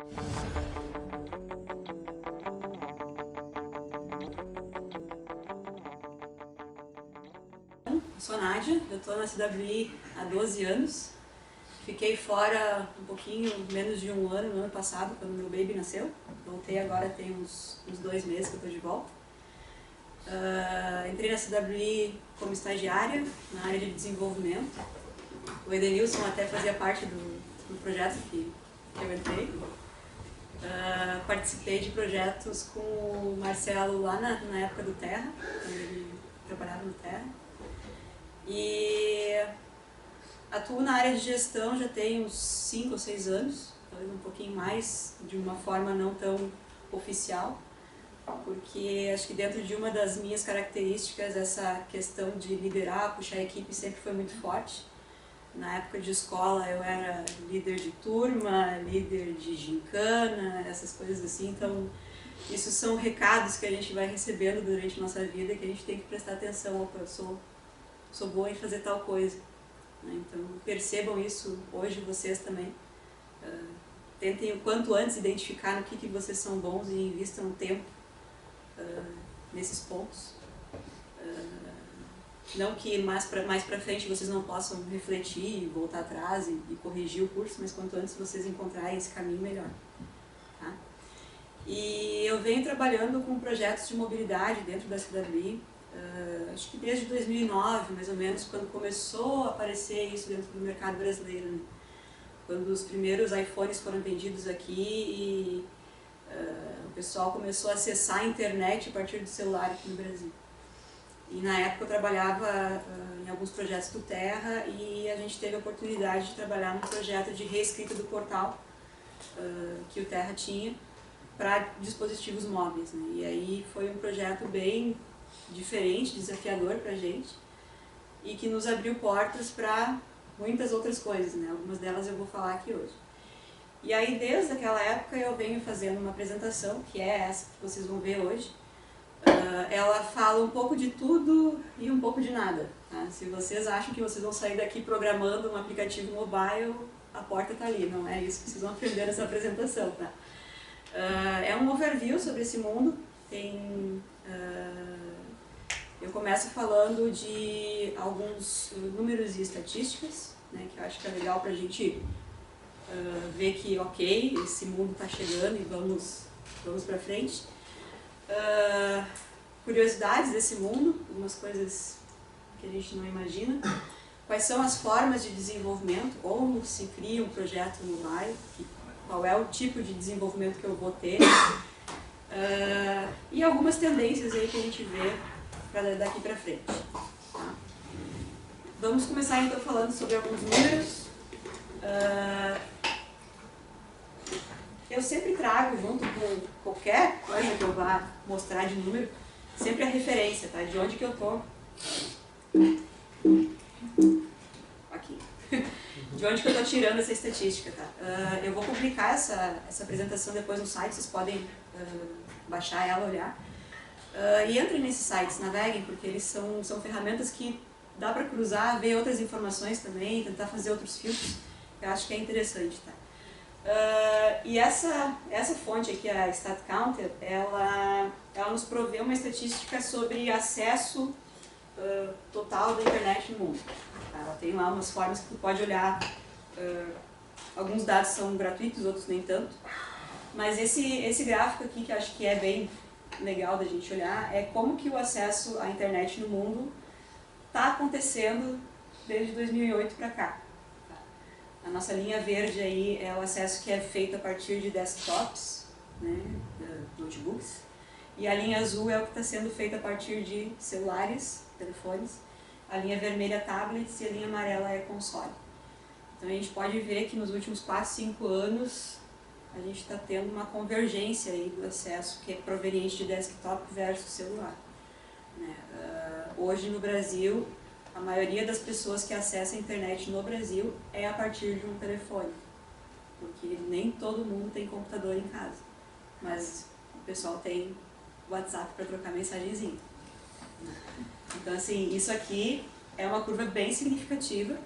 Eu sou a Nádia, eu estou na CWI há 12 anos. Fiquei fora um pouquinho, menos de um ano, no ano passado, quando meu baby nasceu. Voltei agora, tem uns 2 meses que eu estou de volta. Entrei na CWI como estagiária, na área de desenvolvimento. O Edenilson até fazia parte do projeto que eu entrei. Participei de projetos com o Marcelo lá na época do Terra, quando ele trabalhava no Terra. E atuo na área de gestão já tem uns 5 ou 6 anos, talvez um pouquinho mais, de uma forma não tão oficial, porque acho que dentro de uma das minhas características essa questão de liderar, puxar a equipe sempre foi muito forte. Na época de escola eu era líder de turma, líder de gincana, essas coisas assim, então isso são recados que a gente vai recebendo durante a nossa vida e que a gente tem que prestar atenção. Opa, eu sou boa em fazer tal coisa. Então percebam isso hoje, vocês também. Tentem o quanto antes identificar no que vocês são bons e invistam tempo nesses pontos. Não que mais pra frente vocês não possam refletir, voltar atrás e corrigir o curso, mas quanto antes vocês encontrarem esse caminho, melhor. Tá? E eu venho trabalhando com projetos de mobilidade dentro da CWI, acho que desde 2009, mais ou menos, quando começou a aparecer isso dentro do mercado brasileiro, né? Quando os primeiros iPhones foram vendidos aqui e o pessoal começou a acessar a internet a partir do celular aqui no Brasil. E na época eu trabalhava em alguns projetos do Terra e a gente teve a oportunidade de trabalhar num projeto de reescrita do portal que o Terra tinha para dispositivos móveis, né? E aí foi um projeto bem diferente, desafiador para a gente e que nos abriu portas para muitas outras coisas, né? Algumas delas eu vou falar aqui hoje. E aí desde aquela época eu venho fazendo uma apresentação, que é essa que vocês vão ver hoje. Ela fala um pouco de tudo e um pouco de nada. Tá? Se vocês acham que vocês vão sair daqui programando um aplicativo mobile, a porta está ali, não é isso que vocês vão aprender nessa apresentação. Tá? É um overview sobre esse mundo. Eu começo falando de alguns números e estatísticas, né, que eu acho que é legal para a gente ver que, ok, esse mundo está chegando e vamos para frente. Curiosidades desse mundo, algumas coisas que a gente não imagina. Quais são as formas de desenvolvimento, como se cria um projeto mobile, qual é o tipo de desenvolvimento que eu vou ter. E algumas tendências aí que a gente vê daqui para frente. Tá? Vamos começar então falando sobre alguns números. Eu sempre trago, junto com qualquer coisa que eu vá mostrar de número, sempre a referência, tá? De onde que eu tô. Aqui. De onde que eu tô tirando essa estatística, tá? Eu vou publicar essa apresentação depois no site, vocês podem baixar ela, olhar. E entrem nesses sites, naveguem, porque eles são ferramentas que dá para cruzar, ver outras informações também, tentar fazer outros filtros, que eu acho que é interessante, tá? E essa fonte aqui, a StatCounter, ela nos provê uma estatística sobre acesso total da internet no mundo. Tá? Ela tem lá umas formas que tu pode olhar, alguns dados são gratuitos, outros nem tanto, mas esse gráfico aqui, que eu acho que é bem legal da gente olhar, é como que o acesso à internet no mundo está acontecendo desde 2008 para cá. A nossa linha verde aí é o acesso que é feito a partir de desktops, né, notebooks, e a linha azul é o que está sendo feito a partir de celulares, telefones, a linha vermelha tablets e a linha amarela é console. Então a gente pode ver que nos últimos 4, 5 anos a gente está tendo uma convergência aí do acesso que é proveniente de desktop versus celular. Né? Hoje no Brasil, a maioria das pessoas que acessam a internet no Brasil é a partir de um telefone, porque nem todo mundo tem computador em casa, mas o pessoal tem WhatsApp para trocar mensagenzinha. Então assim, isso aqui é uma curva bem significativa.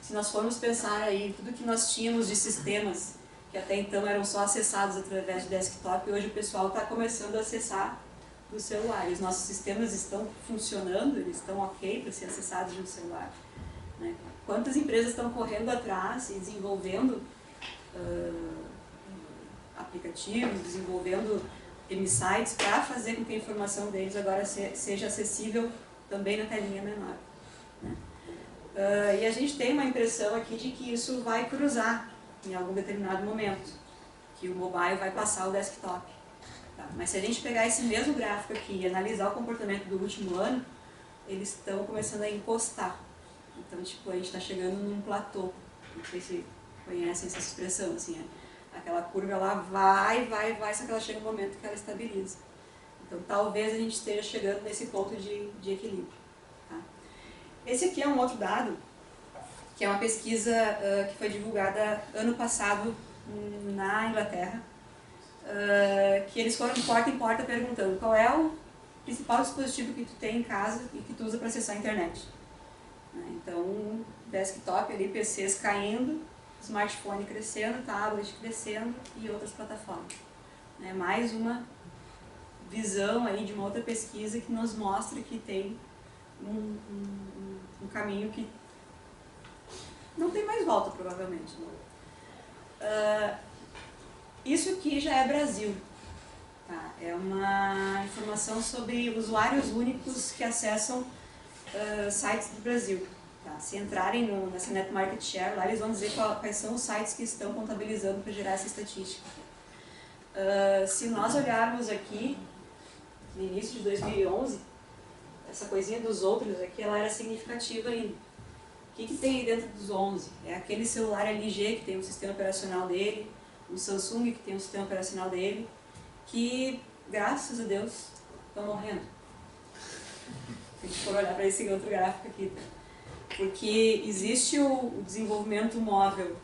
Se nós formos pensar aí tudo que nós tínhamos de sistemas que até então eram só acessados através de desktop, e hoje o pessoal está começando a acessar do celular. E os nossos sistemas estão funcionando, eles estão ok para ser acessados no celular. Né? Quantas empresas estão correndo atrás e desenvolvendo aplicativos, desenvolvendo sites para fazer com que a informação deles agora seja acessível também na telinha menor. Né? E a gente tem uma impressão aqui de que isso vai cruzar em algum determinado momento, que o mobile vai passar o desktop. Tá? Mas se a gente pegar esse mesmo gráfico aqui e analisar o comportamento do último ano, eles estão começando a encostar. Então, tipo, a gente está chegando num platô. Não sei se conhecem essa expressão, assim, aquela curva ela vai, só que ela chega um momento que ela estabiliza. Então, talvez a gente esteja chegando nesse ponto de equilíbrio. Tá? Esse aqui é um outro dado, que é uma pesquisa que foi divulgada ano passado na Inglaterra, que eles foram de porta em porta perguntando qual é o principal dispositivo que tu tem em casa e que tu usa para acessar a internet. Então, desktop ali, PCs caindo, smartphone crescendo, tablet crescendo e outras plataformas. Mais uma visão aí de uma outra pesquisa que nos mostra que tem um caminho que não tem mais volta, provavelmente. Isso aqui já é Brasil. Tá? É uma informação sobre usuários únicos que acessam sites do Brasil. Tá? Se entrarem nessa Net Market Share, lá eles vão dizer quais são os sites que estão contabilizando para gerar essa estatística. Se nós olharmos aqui, no início de 2011, essa coisinha dos outros aqui, ela era significativa ainda. O que tem aí dentro dos 11? É aquele celular LG que tem um sistema operacional dele, o Samsung que tem um sistema operacional dele, que, graças a Deus, estão morrendo. Se a gente for olhar para esse outro gráfico aqui. Porque existe o desenvolvimento móvel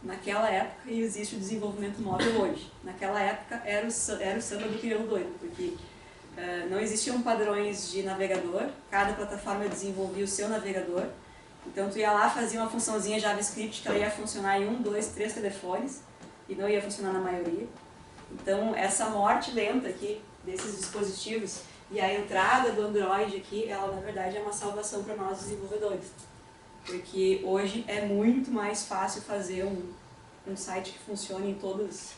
naquela época e existe o desenvolvimento móvel hoje. Naquela época era o samba do crioulo doido, porque não existiam padrões de navegador, cada plataforma desenvolvia o seu navegador. Então tu ia lá, fazia uma funçãozinha JavaScript que ela ia funcionar em 1, 2, 3 telefones e não ia funcionar na maioria. Então essa morte lenta aqui desses dispositivos e a entrada do Android aqui, ela na verdade é uma salvação para nós desenvolvedores. Porque hoje é muito mais fácil fazer um site que funcione em todas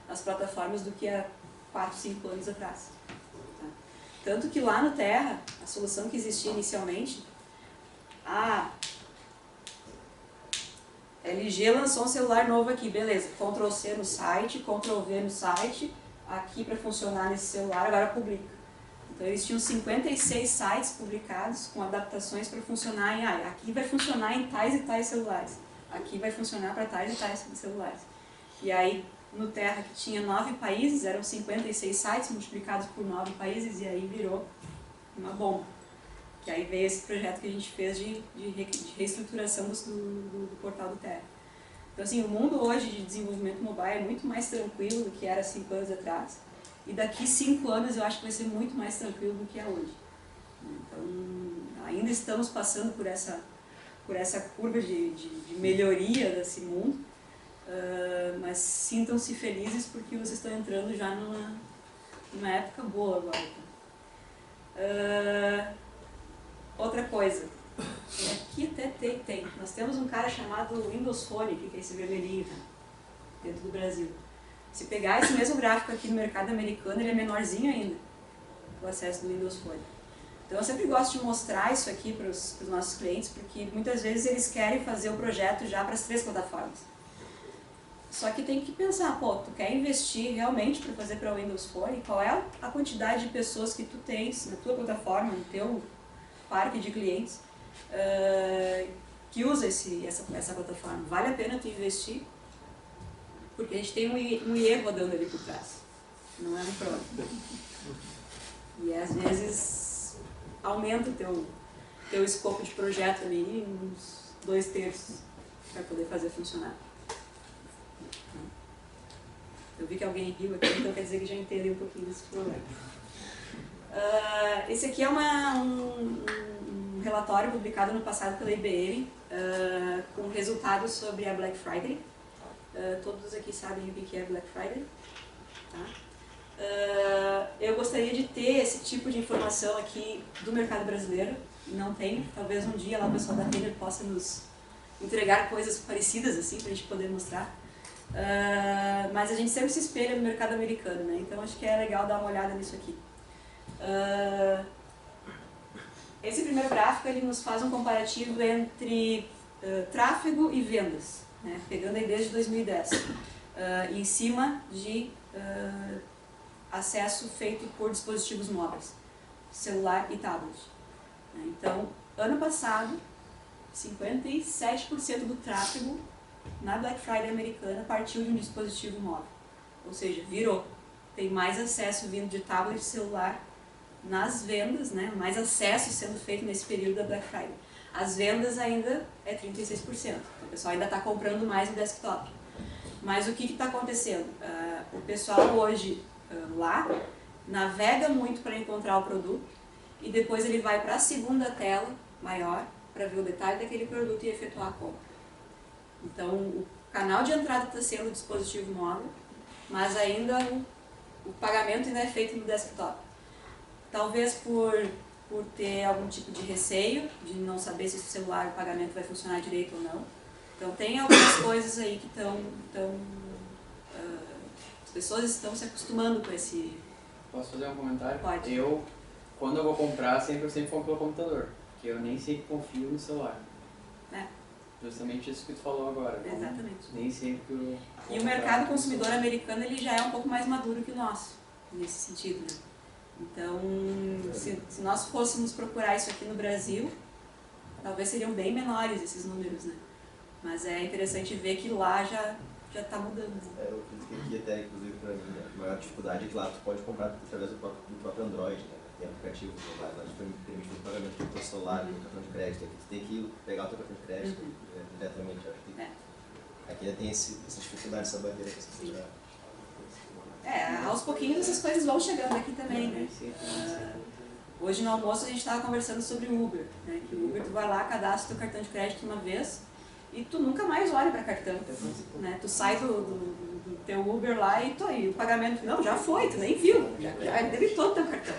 as plataformas do que há 4, 5 anos atrás. Tá? Tanto que lá no Terra, a solução que existia inicialmente, a LG lançou um celular novo aqui, beleza, Ctrl+C no site, Ctrl+V no site, aqui para funcionar nesse celular, agora publica. Então eles tinham 56 sites publicados com adaptações para funcionar em aqui vai funcionar em tais e tais celulares, aqui vai funcionar para tais e tais celulares. E aí no Terra, que tinha 9 países, eram 56 sites multiplicados por 9 países e aí virou uma bomba. Que aí veio esse projeto que a gente fez de reestruturação do portal do Terra. Então assim, o mundo hoje de desenvolvimento mobile é muito mais tranquilo do que era 5 anos atrás. E daqui 5 anos eu acho que vai ser muito mais tranquilo do que é hoje. Então, ainda estamos passando por essa curva de melhoria desse mundo, mas sintam-se felizes porque vocês estão entrando já numa época boa agora. Outra coisa, aqui até tem. Nós temos um cara chamado Windows Phone, que é esse vermelhinho dentro do Brasil. Se pegar esse mesmo gráfico aqui no mercado americano, ele é menorzinho ainda, o acesso do Windows Phone. Então eu sempre gosto de mostrar isso aqui para os nossos clientes, porque muitas vezes eles querem fazer o projeto já para as 3 plataformas. Só que tem que pensar, pô, tu quer investir realmente para fazer para o Windows Phone? Qual é a quantidade de pessoas que tu tens na tua plataforma, no teu parque de clientes, que usa essa plataforma? Vale a pena tu investir? Porque a gente tem um IE rodando ali por trás, não é um Pro. E às vezes aumenta o teu escopo de projeto ali em uns 2/3 para poder fazer funcionar. Eu vi que alguém riu aqui, então quer dizer que já entendeu um pouquinho desse problema. Esse aqui é um relatório publicado no passado pela IBM, com resultados sobre a Black Friday. Todos aqui sabem o que é Black Friday. Tá? Eu gostaria de ter esse tipo de informação aqui do mercado brasileiro. Não tem. Talvez um dia lá o pessoal da Renner possa nos entregar coisas parecidas assim para a gente poder mostrar. Mas a gente sempre se espelha no mercado americano, né? Então acho que é legal dar uma olhada nisso aqui. Esse primeiro gráfico ele nos faz um comparativo entre tráfego e vendas, né? Pegando aí desde 2010, em cima de acesso feito por dispositivos móveis, celular e tablet. Então, ano passado, 57% do tráfego na Black Friday americana partiu de um dispositivo móvel. Ou seja, virou. Tem mais acesso vindo de tablet e celular nas vendas, né? Mais acesso sendo feito nesse período da Black Friday. As vendas ainda é 36%. O pessoal ainda está comprando mais no desktop. Mas o que está acontecendo? O pessoal hoje lá navega muito para encontrar o produto e depois ele vai para a segunda tela maior para ver o detalhe daquele produto e efetuar a compra. Então, o canal de entrada está sendo o dispositivo móvel, mas ainda o pagamento ainda é feito no desktop. Talvez por ter algum tipo de receio, de não saber se o celular, o pagamento vai funcionar direito ou não. Então, tem algumas coisas aí que as pessoas estão se acostumando com esse... Posso fazer um comentário? Pode. Quando eu vou comprar, eu sempre compro pelo computador, porque eu nem sempre confio no celular. Justamente isso que tu falou agora. Exatamente. Nem sempre eu... E o mercado consumidor americano ele já é um pouco mais maduro que o nosso, nesse sentido, né? Então, se nós fôssemos procurar isso aqui no Brasil, talvez seriam bem menores esses números, né? Mas é interessante ver que lá já está mudando. Eu acredito que aqui até, inclusive, para mim, a maior dificuldade é que lá tu pode comprar através do próprio Android, né? Tem aplicativo lá que permite o pagamento do teu celular, do cartão de crédito. Aqui tu tem que pegar o teu cartão de crédito diretamente. Acho que aqui ainda tem essa dificuldade, essa barreira que você já... Aos pouquinhos essas coisas vão chegando aqui também, né? Hoje no almoço a gente estava conversando sobre o Uber, né? Que o Uber tu vai lá, cadastra o teu cartão de crédito uma vez e tu nunca mais olha para cartão, né? Tu sai do teu Uber lá e o pagamento, não, já foi, tu nem viu, já debitou o teu cartão.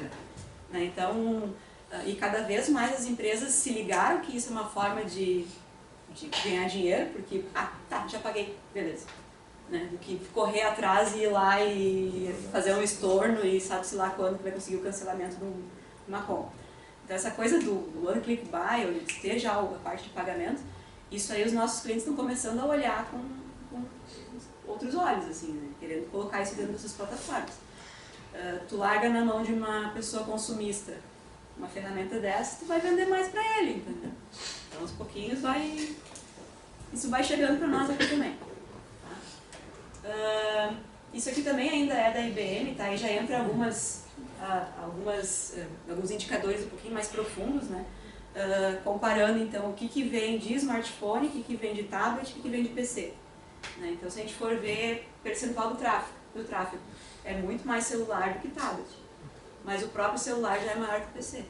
Né? Então, e cada vez mais as empresas se ligaram que isso é uma forma de ganhar dinheiro, porque, já paguei, beleza. Né? Do que correr atrás e ir lá e fazer um estorno e sabe-se lá quando que vai conseguir o cancelamento de uma compra. Então essa coisa do One Click Buy, ou de ter já a parte de pagamento, isso aí os nossos clientes estão começando a olhar com outros olhos, assim, né? Querendo colocar isso dentro dessas plataformas. Tu larga na mão de uma pessoa consumista uma ferramenta dessa, tu vai vender mais para ele, entendeu? Então aos pouquinhos isso vai chegando para nós aqui também. Isso aqui também ainda é da IBM, tá? E já entra alguns indicadores um pouquinho mais profundos, né? Comparando então o que vem de smartphone, o que vem de tablet, o que vem de PC. Né? Então se a gente for ver percentual do tráfego, é muito mais celular do que tablet. Mas o próprio celular já é maior que o PC.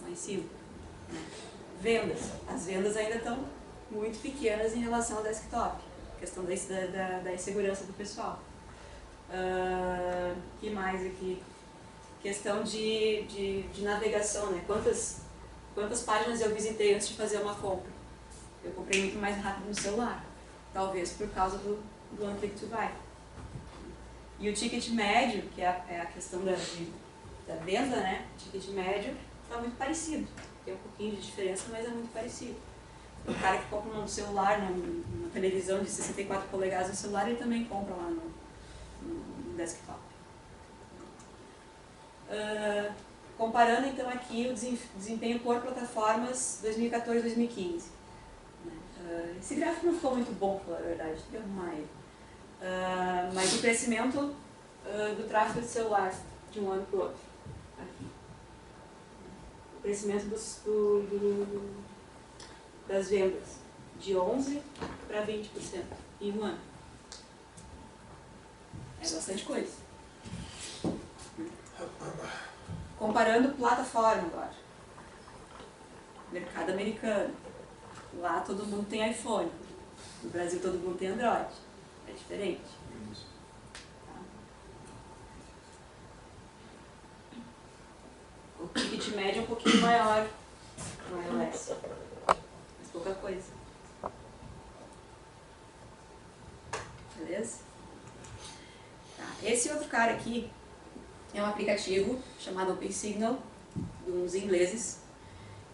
Lá em cima. Né? Vendas. As vendas ainda estão muito pequenas em relação ao desktop. Questão da insegurança do pessoal. Que mais aqui? Questão de navegação, né? Quantas páginas eu visitei antes de fazer uma compra? Eu comprei muito mais rápido no celular. Talvez por causa do One Click to Buy. E o ticket médio, que é a questão da venda, né? O ticket médio está muito parecido. Tem um pouquinho de diferença, mas é muito parecido. O cara que compra um celular, uma televisão de 64 polegadas no celular, ele também compra lá no desktop. Comparando então aqui o desempenho por plataformas 2014 e 2015. Esse gráfico não ficou muito bom, pela verdade, tem que arrumar ele. Mas o crescimento do tráfego de celular de um ano para o outro. Aqui. O crescimento das vendas de 11% para 20% em um ano. É bastante coisa. Comparando plataforma agora. Mercado americano. Lá todo mundo tem iPhone. No Brasil todo mundo tem Android, é diferente. Tá? O ticket médio é um pouquinho maior no iOS, mas pouca coisa. Beleza? Tá. Esse outro cara aqui é um aplicativo chamado OpenSignal, de uns ingleses,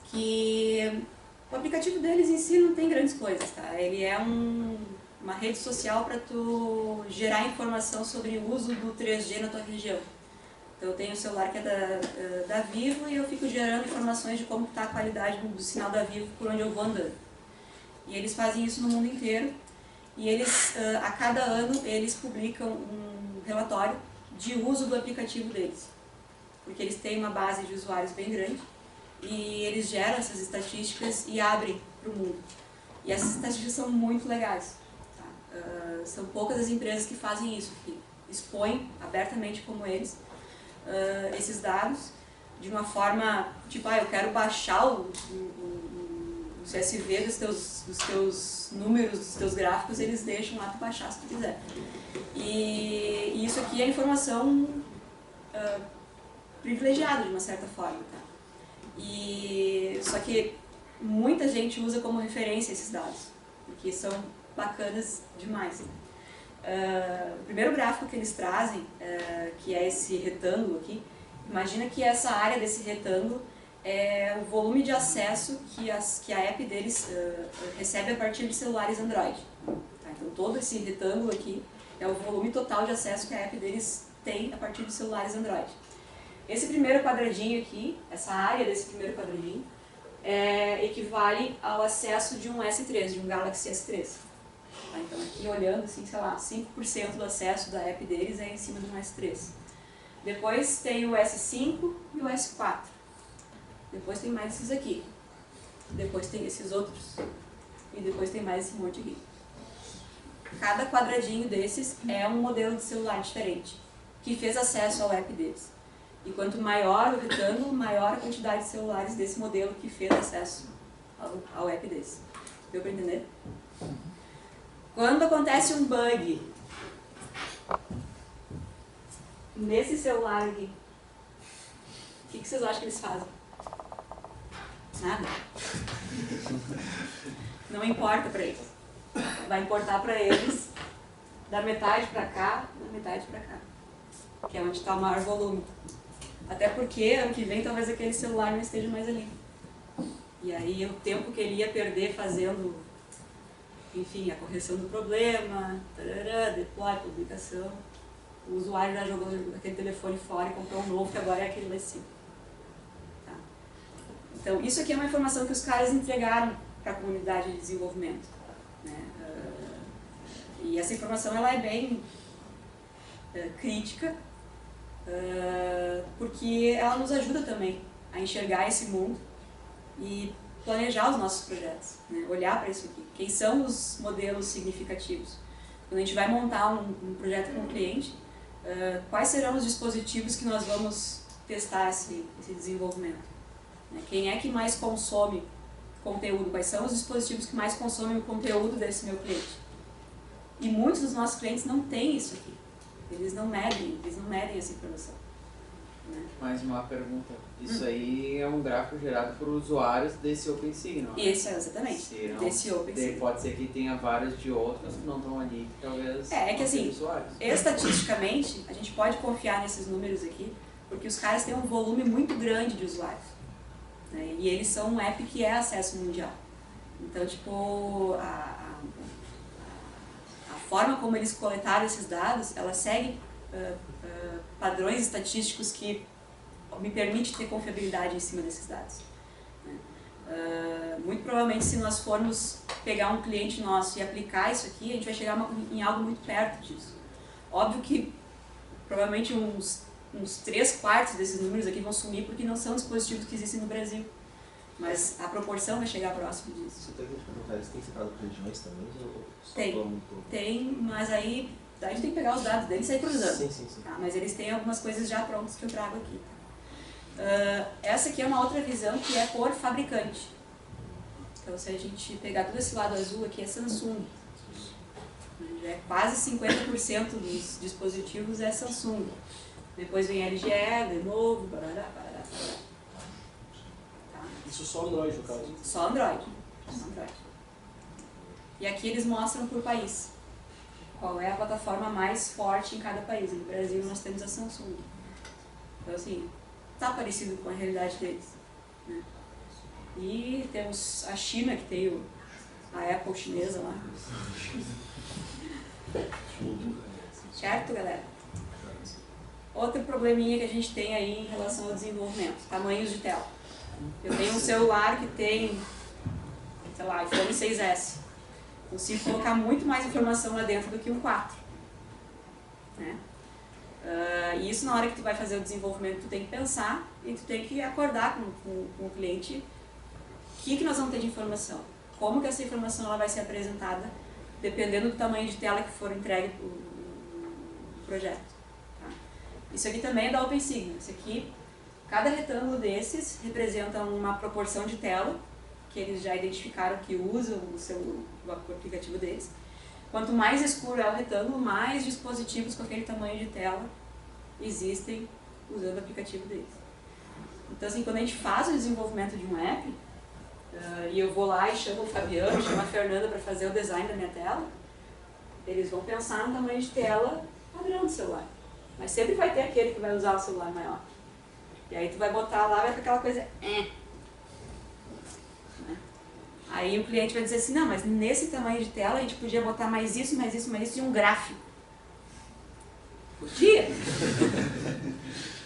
que o aplicativo deles em si não tem grandes coisas, tá? Ele é uma rede social para tu gerar informação sobre o uso do 3G na tua região. Então eu tenho um celular que é da Vivo e eu fico gerando informações de como está a qualidade do sinal da Vivo por onde eu vou andando. E eles fazem isso no mundo inteiro e eles, a cada ano, eles publicam um relatório de uso do aplicativo deles. Porque eles têm uma base de usuários bem grande e eles geram essas estatísticas e abrem para o mundo. E essas estatísticas são muito legais. Tá? São poucas as empresas que fazem isso, que expõem abertamente como eles esses dados de uma forma, tipo, eu quero baixar o CSV dos teus números, dos teus gráficos, eles deixam lá para baixar se tu quiser. E isso aqui é informação privilegiada de uma certa forma, tá? Só que muita gente usa como referência esses dados, porque são bacanas demais. O primeiro gráfico que eles trazem, que é esse retângulo aqui, imagina que essa área desse retângulo é o volume de acesso que a app deles recebe a partir de celulares Android. Tá? Então todo esse retângulo aqui é o volume total de acesso que a app deles tem a partir de celulares Android. Esse primeiro quadradinho aqui, essa área desse primeiro quadradinho, equivale ao acesso de um S3, de um Galaxy S3. Tá? Então aqui olhando, assim, sei lá, 5% do acesso da app deles é em cima de um S3. Depois tem o S5 e o S4. Depois tem mais esses aqui. Depois tem esses outros. E depois tem mais esse monte aqui. Cada quadradinho desses é um modelo de celular diferente, que fez acesso ao app deles. E quanto maior o retângulo, maior a quantidade de celulares desse modelo que fez acesso ao app deles. Deu para entender? Quando acontece um bug nesse celular aqui, o que vocês acham que eles fazem? Nada. Não importa para eles. Vai importar para eles da metade para cá, da metade para cá, que é onde está o maior volume. Até porque ano que vem talvez aquele celular não esteja mais ali. E aí o tempo que ele ia perder fazendo, enfim, a correção do problema, deploy, publicação, o usuário já jogou aquele telefone fora e comprou um novo, que agora é aquele lá em cima. Tá? Então isso aqui é uma informação que os caras entregaram para a comunidade de desenvolvimento. Né? E essa informação ela é bem crítica, porque ela nos ajuda também a enxergar esse mundo e planejar os nossos projetos, né? Olhar para isso aqui. Quem são os modelos significativos? Quando a gente vai montar um projeto com um cliente, quais serão os dispositivos que nós vamos testar esse desenvolvimento? Né? Quem é que mais consome conteúdo? Quais são os dispositivos que mais consomem o conteúdo desse meu cliente? E muitos dos nossos clientes não têm isso aqui. Eles não medem essa informação. Né? Mais uma pergunta. Isso aí é um gráfico gerado por usuários desse OpenSignal. Isso, exatamente. Desse OpenSignal. Pode ser que tenha vários de outros que não estão ali, que talvez é que assim, usuários. Estatisticamente, a gente pode confiar nesses números aqui, porque os caras têm um volume muito grande de usuários. Né? E eles são um app que é acesso mundial. Então, tipo, a forma como eles coletaram esses dados, ela segue padrões estatísticos que me permite ter confiabilidade em cima desses dados. Né? Muito provavelmente, se nós formos pegar um cliente nosso e aplicar isso aqui, a gente vai chegar em algo muito perto disso. Óbvio que provavelmente uns 3/4 desses números aqui vão sumir porque não são dispositivos que existem no Brasil. Mas a proporção vai chegar próximo disso. Você tem que perguntar, eles têm separado por regiões também? Tem, mas aí a gente tem que pegar os dados deles e sair cruzando. Sim. Tá? Mas eles têm algumas coisas já prontas que eu trago aqui. Tá? Essa aqui é uma outra visão que é por fabricante. Então se a gente pegar todo esse lado azul aqui é Samsung. Já é quase 50% dos dispositivos é Samsung. Depois vem LG, Lenovo, barará. Tá. Isso só Android, no caso? Só Android. E aqui eles mostram por país. Qual é a plataforma mais forte em cada país. No Brasil nós temos a Samsung. Então assim, tá parecido com a realidade deles. Né? E temos a China, que tem a Apple chinesa lá. Certo, galera? Outro probleminha que a gente tem aí em relação ao desenvolvimento, tamanhos de tela. Eu tenho um celular que tem, sei lá, iPhone 6S. Consigo colocar muito mais informação lá dentro do que um 4. Né? E isso na hora que tu vai fazer o desenvolvimento, tu tem que pensar e tu tem que acordar com o cliente o que nós vamos ter de informação. Como que essa informação ela vai ser apresentada, dependendo do tamanho de tela que for entregue para o projeto. Tá? Isso aqui também é da OpenSignal. Isso aqui, cada retângulo desses representa uma proporção de tela, que eles já identificaram que usam o aplicativo deles. Quanto mais escuro é o retângulo, mais dispositivos com aquele tamanho de tela existem usando o aplicativo deles. Então, assim, quando a gente faz o desenvolvimento de um app, e eu vou lá e chamo o Fabiano, chamo a Fernanda para fazer o design da minha tela, eles vão pensar no tamanho de tela padrão do celular. Mas sempre vai ter aquele que vai usar o celular maior. E aí tu vai botar lá, vai ficar aquela coisa... Né? Aí o cliente vai dizer assim, não, mas nesse tamanho de tela a gente podia botar mais isso e um gráfico. Podia.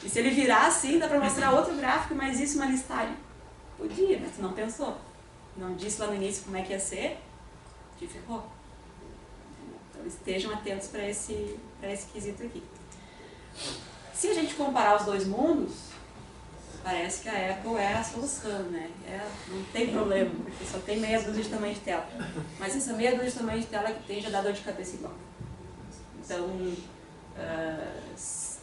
E se ele virar assim, dá para mostrar outro gráfico, mais isso, uma listagem. Podia, mas tu não pensou. Não disse lá no início como é que ia ser, te ferrou. Então estejam atentos para esse quesito aqui. Se a gente comparar os dois mundos, parece que a Apple é a solução, né? Não tem problema, porque só tem meia dúzia de tamanho de tela. Mas essa meia dúzia de tamanho de tela que tem já dá dor de cabeça igual. Então,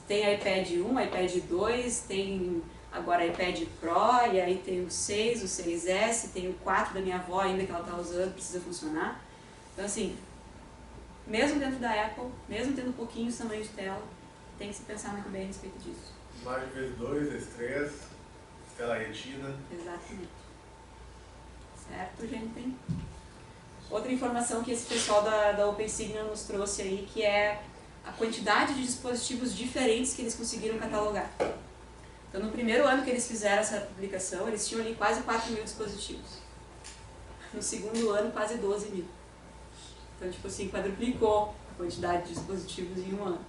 tem iPad 1, iPad 2, tem agora iPad Pro, e aí tem o 6, o 6S, tem o 4 da minha avó ainda que ela está usando, precisa funcionar. Então assim, mesmo dentro da Apple, mesmo tendo um pouquinho de tamanho de tela, tem que se pensar muito bem a respeito disso. Imagem vezes 2, vezes 3, tela retina. Exatamente. Certo, gente? Outra informação que esse pessoal da OpenSignal nos trouxe aí, que é a quantidade de dispositivos diferentes que eles conseguiram catalogar. Então, no primeiro ano que eles fizeram essa publicação, eles tinham ali quase 4.000 dispositivos. No segundo ano, quase 12.000. Então, tipo assim, quadruplicou a quantidade de dispositivos em um ano.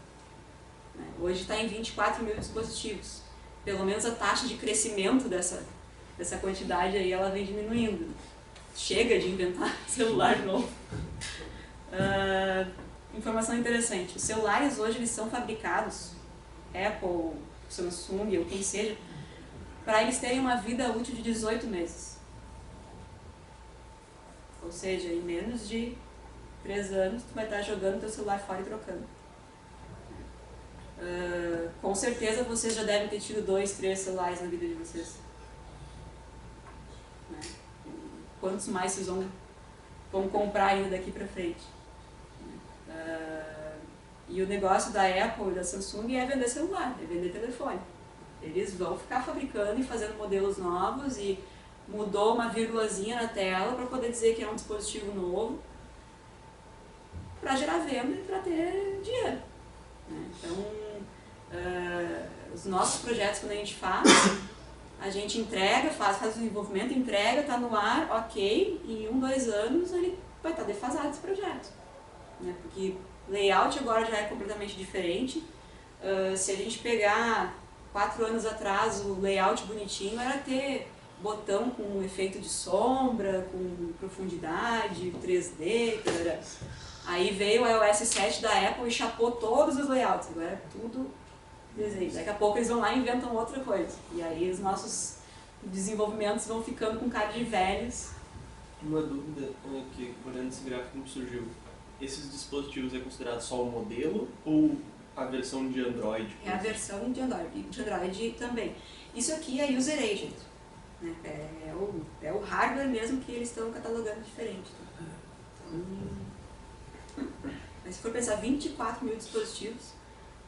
Hoje está em 24.000 dispositivos. Pelo menos a taxa de crescimento dessa quantidade aí, ela vem diminuindo. Chega de inventar celular novo. Informação interessante. Os celulares hoje eles são fabricados, Apple, Samsung ou quem seja, para eles terem uma vida útil de 18 meses. Ou seja, em menos de 3 anos, tu vai estar jogando teu celular fora e trocando. Com certeza vocês já devem ter tido 2, 3 celulares na vida de vocês. Né? Quantos mais vocês vão comprar ainda daqui para frente? E o negócio da Apple e da Samsung é vender celular, é vender telefone. Eles vão ficar fabricando e fazendo modelos novos e mudou uma vírgulazinha na tela para poder dizer que é um dispositivo novo, para gerar venda e para ter dinheiro. Então, os nossos projetos, quando a gente faz, a gente entrega, faz o desenvolvimento, entrega, está no ar, ok, em 1, 2 anos ele vai estar defasado esse projeto. Né? Porque layout agora já é completamente diferente. Se a gente pegar 4 anos atrás, o layout bonitinho era ter botão com efeito de sombra, com profundidade, 3D, etc. Aí veio o iOS 7 da Apple e chapou todos os layouts, agora é tudo desenho. Daqui a pouco eles vão lá e inventam outra coisa. E aí os nossos desenvolvimentos vão ficando com cara de velhos. Uma dúvida que, olhando esse gráfico que surgiu, esses dispositivos é considerado só o modelo ou a versão de Android? É a versão de Android também. Isso aqui é User Agent. Né? É o hardware mesmo que eles estão catalogando diferente. Então, Mas se for pensar 24 mil dispositivos,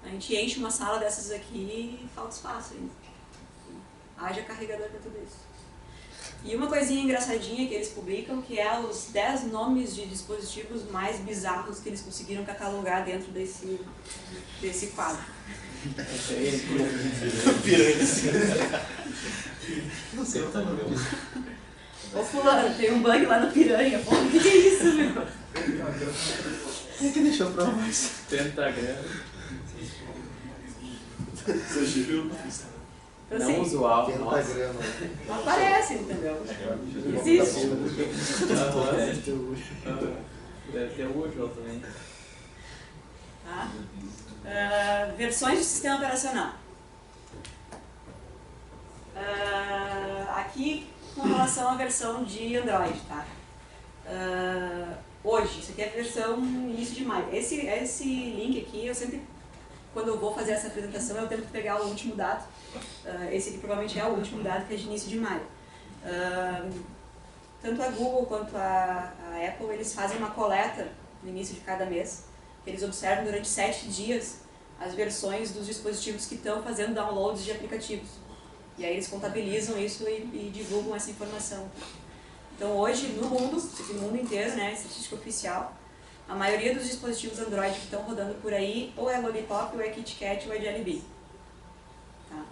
a gente enche uma sala dessas aqui e falta espaço ainda. Haja carregador para tudo isso. E uma coisinha engraçadinha que eles publicam, que é os 10 nomes de dispositivos mais bizarros que eles conseguiram catalogar dentro desse quadro. Não sei o tamanho. Ô fulano, tem um bug lá no Piranha. Pô, o que é isso, meu? Quem é que deixou pra mais? Pentagrama. Exagerou. Então, Não assim, usual. Nossa. Pentagrama. não aparece, entendeu? Existe. Deve ter o usual também. Tá? Versões de sistema operacional. Aqui com relação à versão de Android, tá? Hoje, isso aqui é a versão início de maio. Esse link aqui, eu sempre, quando eu vou fazer essa apresentação, eu tento pegar o último dado. Esse aqui provavelmente é o último dado, que é de início de maio. Tanto a Google quanto a Apple, eles fazem uma coleta no início de cada mês, que eles observam durante 7 dias as versões dos dispositivos que estão fazendo downloads de aplicativos. E aí eles contabilizam isso e divulgam essa informação. Então hoje, no mundo inteiro, né, estatística oficial, a maioria dos dispositivos Android que estão rodando por aí, ou é Lollipop, ou é KitKat, ou é Jelly Bean. Tá?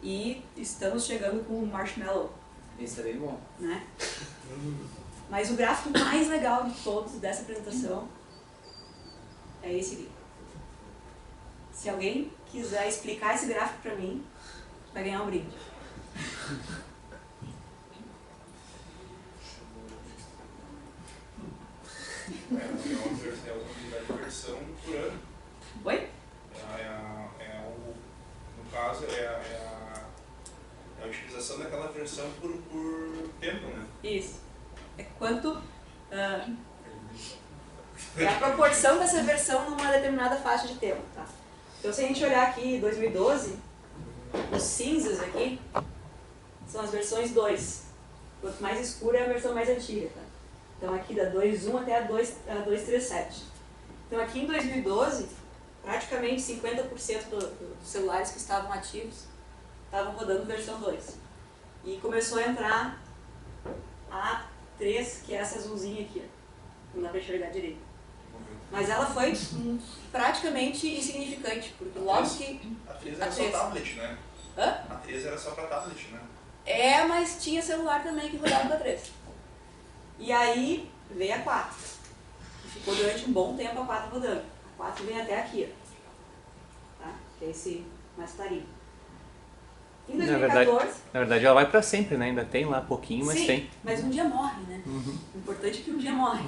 E estamos chegando com o Marshmallow. Isso é bem bom. Né? Mas o gráfico mais legal de todos dessa apresentação é esse aqui. Se alguém quiser explicar esse gráfico para mim, vai ganhar um brinde. É uma unidade de versão por ano. Oi? No caso, a utilização daquela versão por tempo, né? Isso. É quanto... é a proporção dessa versão numa determinada faixa de tempo, tá? Então, se a gente olhar aqui 2012, os cinzas aqui são as versões 2. Quanto mais escura é a versão mais antiga, tá? Então, aqui da 2.1 até a 2.37. Então, aqui em 2012, praticamente 50% dos celulares que estavam ativos estavam rodando versão 2. E começou a entrar a 3, que é essa azulzinha aqui, ó. Não dá para enxergar direito. Mas ela foi praticamente insignificante, porque logo que... A 3 era só tablet, né? Hã? A 3 era só para tablet, né? Mas tinha celular também que rodava da 3. E aí veio a 4. E ficou durante um bom tempo a 4 rodando. A 4 vem até aqui, ó. Tá? Que é esse mais clarinho. Em 2014... Na verdade ela vai pra sempre, né? Ainda tem lá pouquinho, mas sim, tem. mas um dia morre, né? O importante é que um dia morre.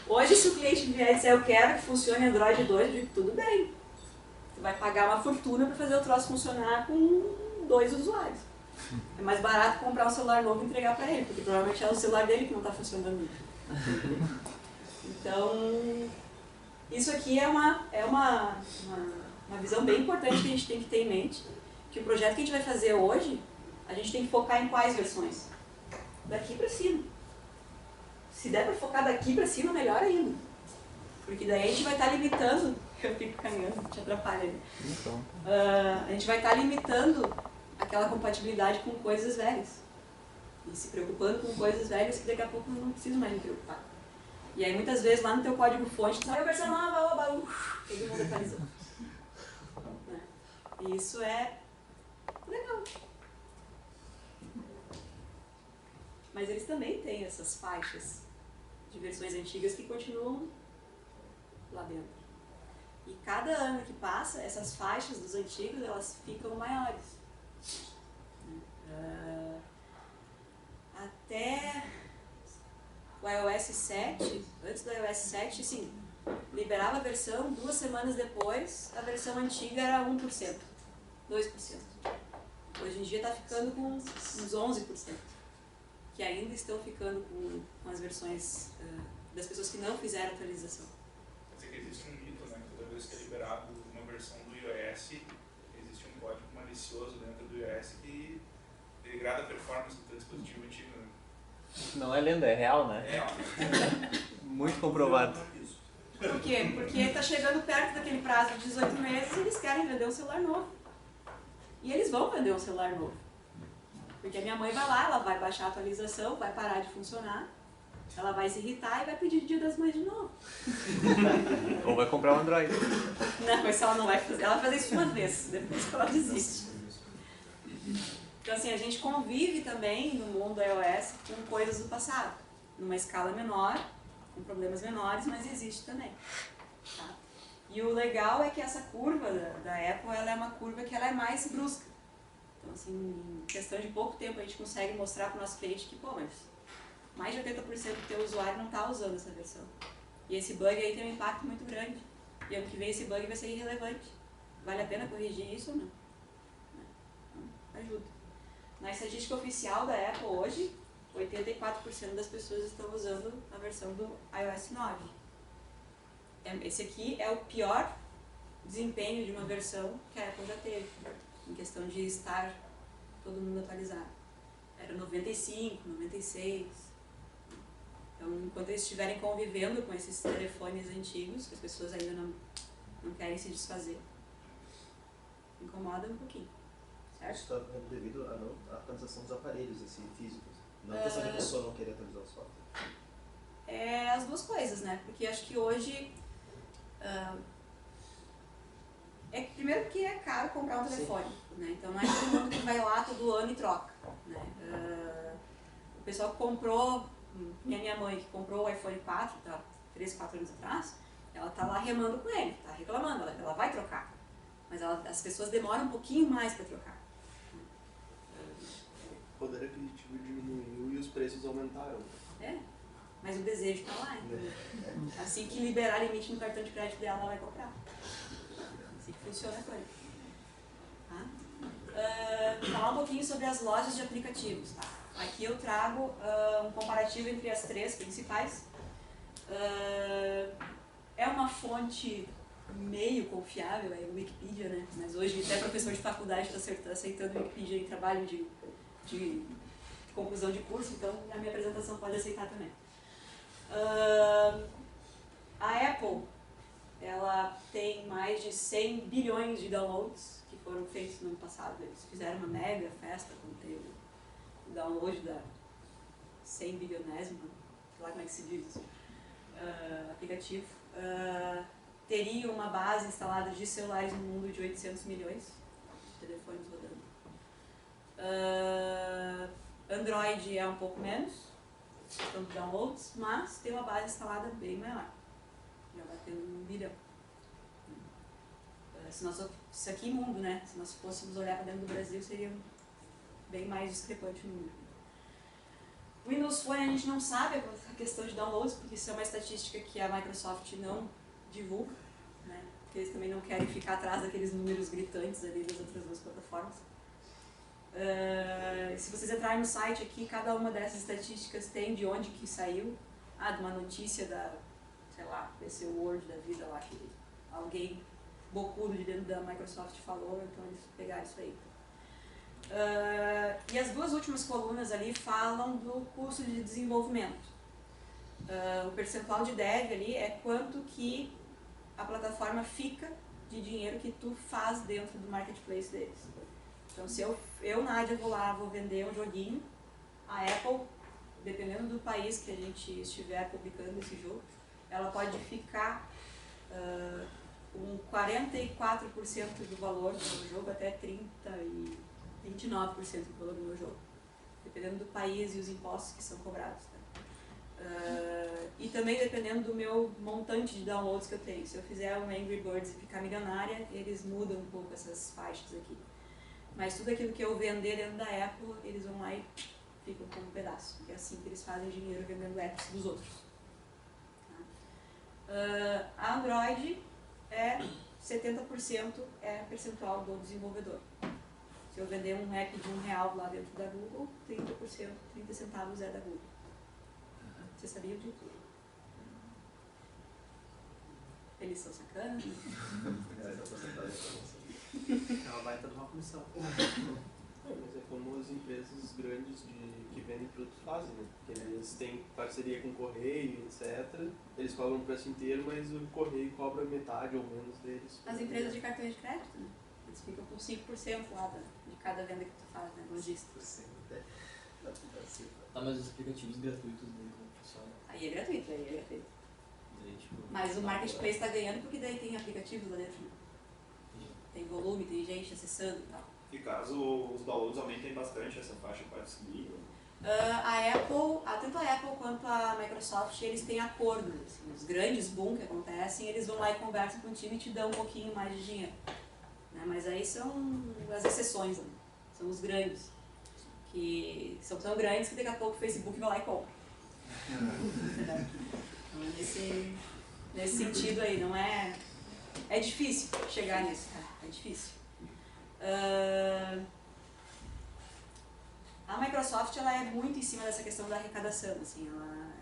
Hoje, se o cliente vier e disser eu quero que funcione Android 2, eu digo, tudo bem. Você vai pagar uma fortuna para fazer o troço funcionar com 2 usuários. É mais barato comprar um celular novo e entregar para ele, porque provavelmente é o celular dele que não está funcionando. Então, isso aqui é uma visão bem importante que a gente tem que ter em mente, que o projeto que a gente vai fazer hoje, a gente tem que focar em quais versões? Daqui para cima. Se der para focar daqui para cima, melhor ainda. Porque daí a gente vai estar limitando, eu fico caminhando, te atrapalha ali. A gente vai estar limitando aquela compatibilidade com coisas velhas. E se preocupando com coisas velhas que daqui a pouco eu não preciso mais me preocupar. E aí muitas vezes lá no teu código-fonte, tu vai a versão nova, todo mundo atualizou. E isso é legal. Mas eles também têm essas faixas de versões antigas que continuam lá dentro. E cada ano que passa, essas faixas dos antigos, elas ficam maiores. Até o iOS 7, antes do iOS 7, sim, liberava a versão, 2 semanas depois, a versão antiga era 1%, 2%. Hoje em dia está ficando com uns 11%. Que ainda estão ficando com as versões das pessoas que não fizeram atualização. Quer dizer que existe um mito, né? Que toda vez que é liberado uma versão do iOS, existe um código malicioso dentro do iOS que degrada a performance do teu dispositivo antigo, né? Não é lenda, é real, né? Muito comprovado. Por quê? Porque está chegando perto daquele prazo de 18 meses e eles querem vender um celular novo. E eles vão vender um celular novo. Porque a minha mãe vai lá, ela vai baixar a atualização, vai parar de funcionar, ela vai se irritar e vai pedir Dia das Mães de novo. Ou vai comprar um Android. Não, mas ela não vai fazer. Ela vai fazer isso uma vez, depois que ela desiste. Então assim, a gente convive também no mundo iOS com coisas do passado. Numa escala menor, com problemas menores, mas existe também. Tá? E o legal é que essa curva da Apple, ela é uma curva que ela é mais brusca. Então assim, em questão de pouco tempo a gente consegue mostrar para o nosso cliente que, pô, mas mais de 80% do teu usuário não está usando essa versão. E esse bug aí tem um impacto muito grande. E ano que vem esse bug vai ser irrelevante. Vale a pena corrigir isso ou não? Então, ajuda. Na estatística oficial da Apple hoje, 84% das pessoas estão usando a versão do iOS 9. Esse aqui é o pior desempenho de uma versão que a Apple já teve, em questão de estar todo mundo atualizado. Era 95, 96. Então, enquanto eles estiverem convivendo com esses telefones antigos, que as pessoas ainda não querem se desfazer, incomoda um pouquinho. Certo? Isso está devido à atualização dos aparelhos assim, físicos. Não a questão de a pessoa não querer atualizar o software. É as duas coisas, né? Porque acho que hoje... primeiro que é caro comprar um telefone, né? Então não é todo mundo que vai lá todo ano e troca, né? O pessoal que comprou, minha mãe que comprou o iPhone 4, 3, 4 anos atrás, ela tá lá remando com ele, tá reclamando, ela vai trocar. Mas as pessoas demoram um pouquinho mais para trocar. O poder aquisitivo diminuiu e os preços aumentaram. Mas o desejo está lá, entendeu? Assim que liberar limite no cartão de crédito dela, ela vai comprar. Assim que funciona a coisa. Tá? Falar um pouquinho sobre as lojas de aplicativos. Tá? Aqui eu trago um comparativo entre as três principais. É uma fonte meio confiável, é o Wikipedia, né? Mas hoje até professor de faculdade está aceitando o Wikipedia em trabalho de conclusão de curso, então a minha apresentação pode aceitar também. A Apple, ela tem mais de 100 bilhões de downloads que foram feitos no ano passado. Eles fizeram uma mega festa quando teve o download da 100 bilionésima, sei lá como é que se diz, aplicativo. Teria uma base instalada de celulares no mundo de 800 milhões de telefones rodando. Android é um pouco menos, questão de downloads, mas tem uma base instalada bem maior, já batendo 1 bilhão. Isso aqui é mundo, né? Se nós fôssemos olhar para dentro do Brasil, seria bem mais discrepante o número. O Windows Phone a gente não sabe a questão de downloads, porque isso é uma estatística que a Microsoft não divulga, né? Porque eles também não querem ficar atrás daqueles números gritantes ali das outras duas plataformas. Se vocês entrarem no site aqui, cada uma dessas estatísticas tem de onde que saiu. De uma notícia da, sei lá, PC Word da vida lá, que alguém bocudo de dentro da Microsoft falou, então eles pegaram isso aí. E as duas últimas colunas ali falam do custo de desenvolvimento. O percentual de dev ali é quanto que a plataforma fica de dinheiro que tu faz dentro do marketplace deles. Então, se eu Nádia, vou vender um joguinho, a Apple, dependendo do país que a gente estiver publicando esse jogo, ela pode ficar com 44% do valor do jogo até 29% do valor do meu jogo, dependendo do país e os impostos que são cobrados. Tá? E também dependendo do meu montante de downloads que eu tenho. Se eu fizer um Angry Birds e ficar milionária, eles mudam um pouco essas faixas aqui. Mas tudo aquilo que eu vender dentro da Apple, eles vão lá e ficam com um pedaço. É assim que eles fazem dinheiro vendendo apps dos outros. Tá? A Android é 70% é percentual do desenvolvedor. Se eu vender um app de R$1 lá dentro da Google, 30 centavos é da Google. Você sabia disso? Eles são sacanas? Ela vai estar numa comissão. Mas é como as empresas grandes que vendem produtos fazem, né? Porque eles têm parceria com o correio, etc. Eles cobram o preço inteiro, mas o correio cobra metade ou menos deles. As empresas de cartões de crédito, né? Eles ficam com 5% lá de cada venda que tu faz, né? Logística. Tá, mas os aplicativos gratuitos daí como funciona? Aí é gratuito, aí é gratuito. Daí, tipo, Mas o marketplace está ganhando porque daí tem aplicativos lá dentro, né? Tem volume, tem gente acessando e tal. E caso os downloads aumentem bastante, essa faixa pode subir? A Apple, tanto a Apple quanto a Microsoft, eles têm acordos. Assim, os grandes boom que acontecem, eles vão lá e conversam contigo e te dão um pouquinho mais de dinheiro. Né? Mas aí são as exceções, né? São os grandes. Que são tão grandes que daqui a pouco o Facebook vai lá e compra. Então, nesse sentido aí, não é... É difícil chegar nisso, cara. É difícil. A Microsoft ela é muito em cima dessa questão da arrecadação, assim,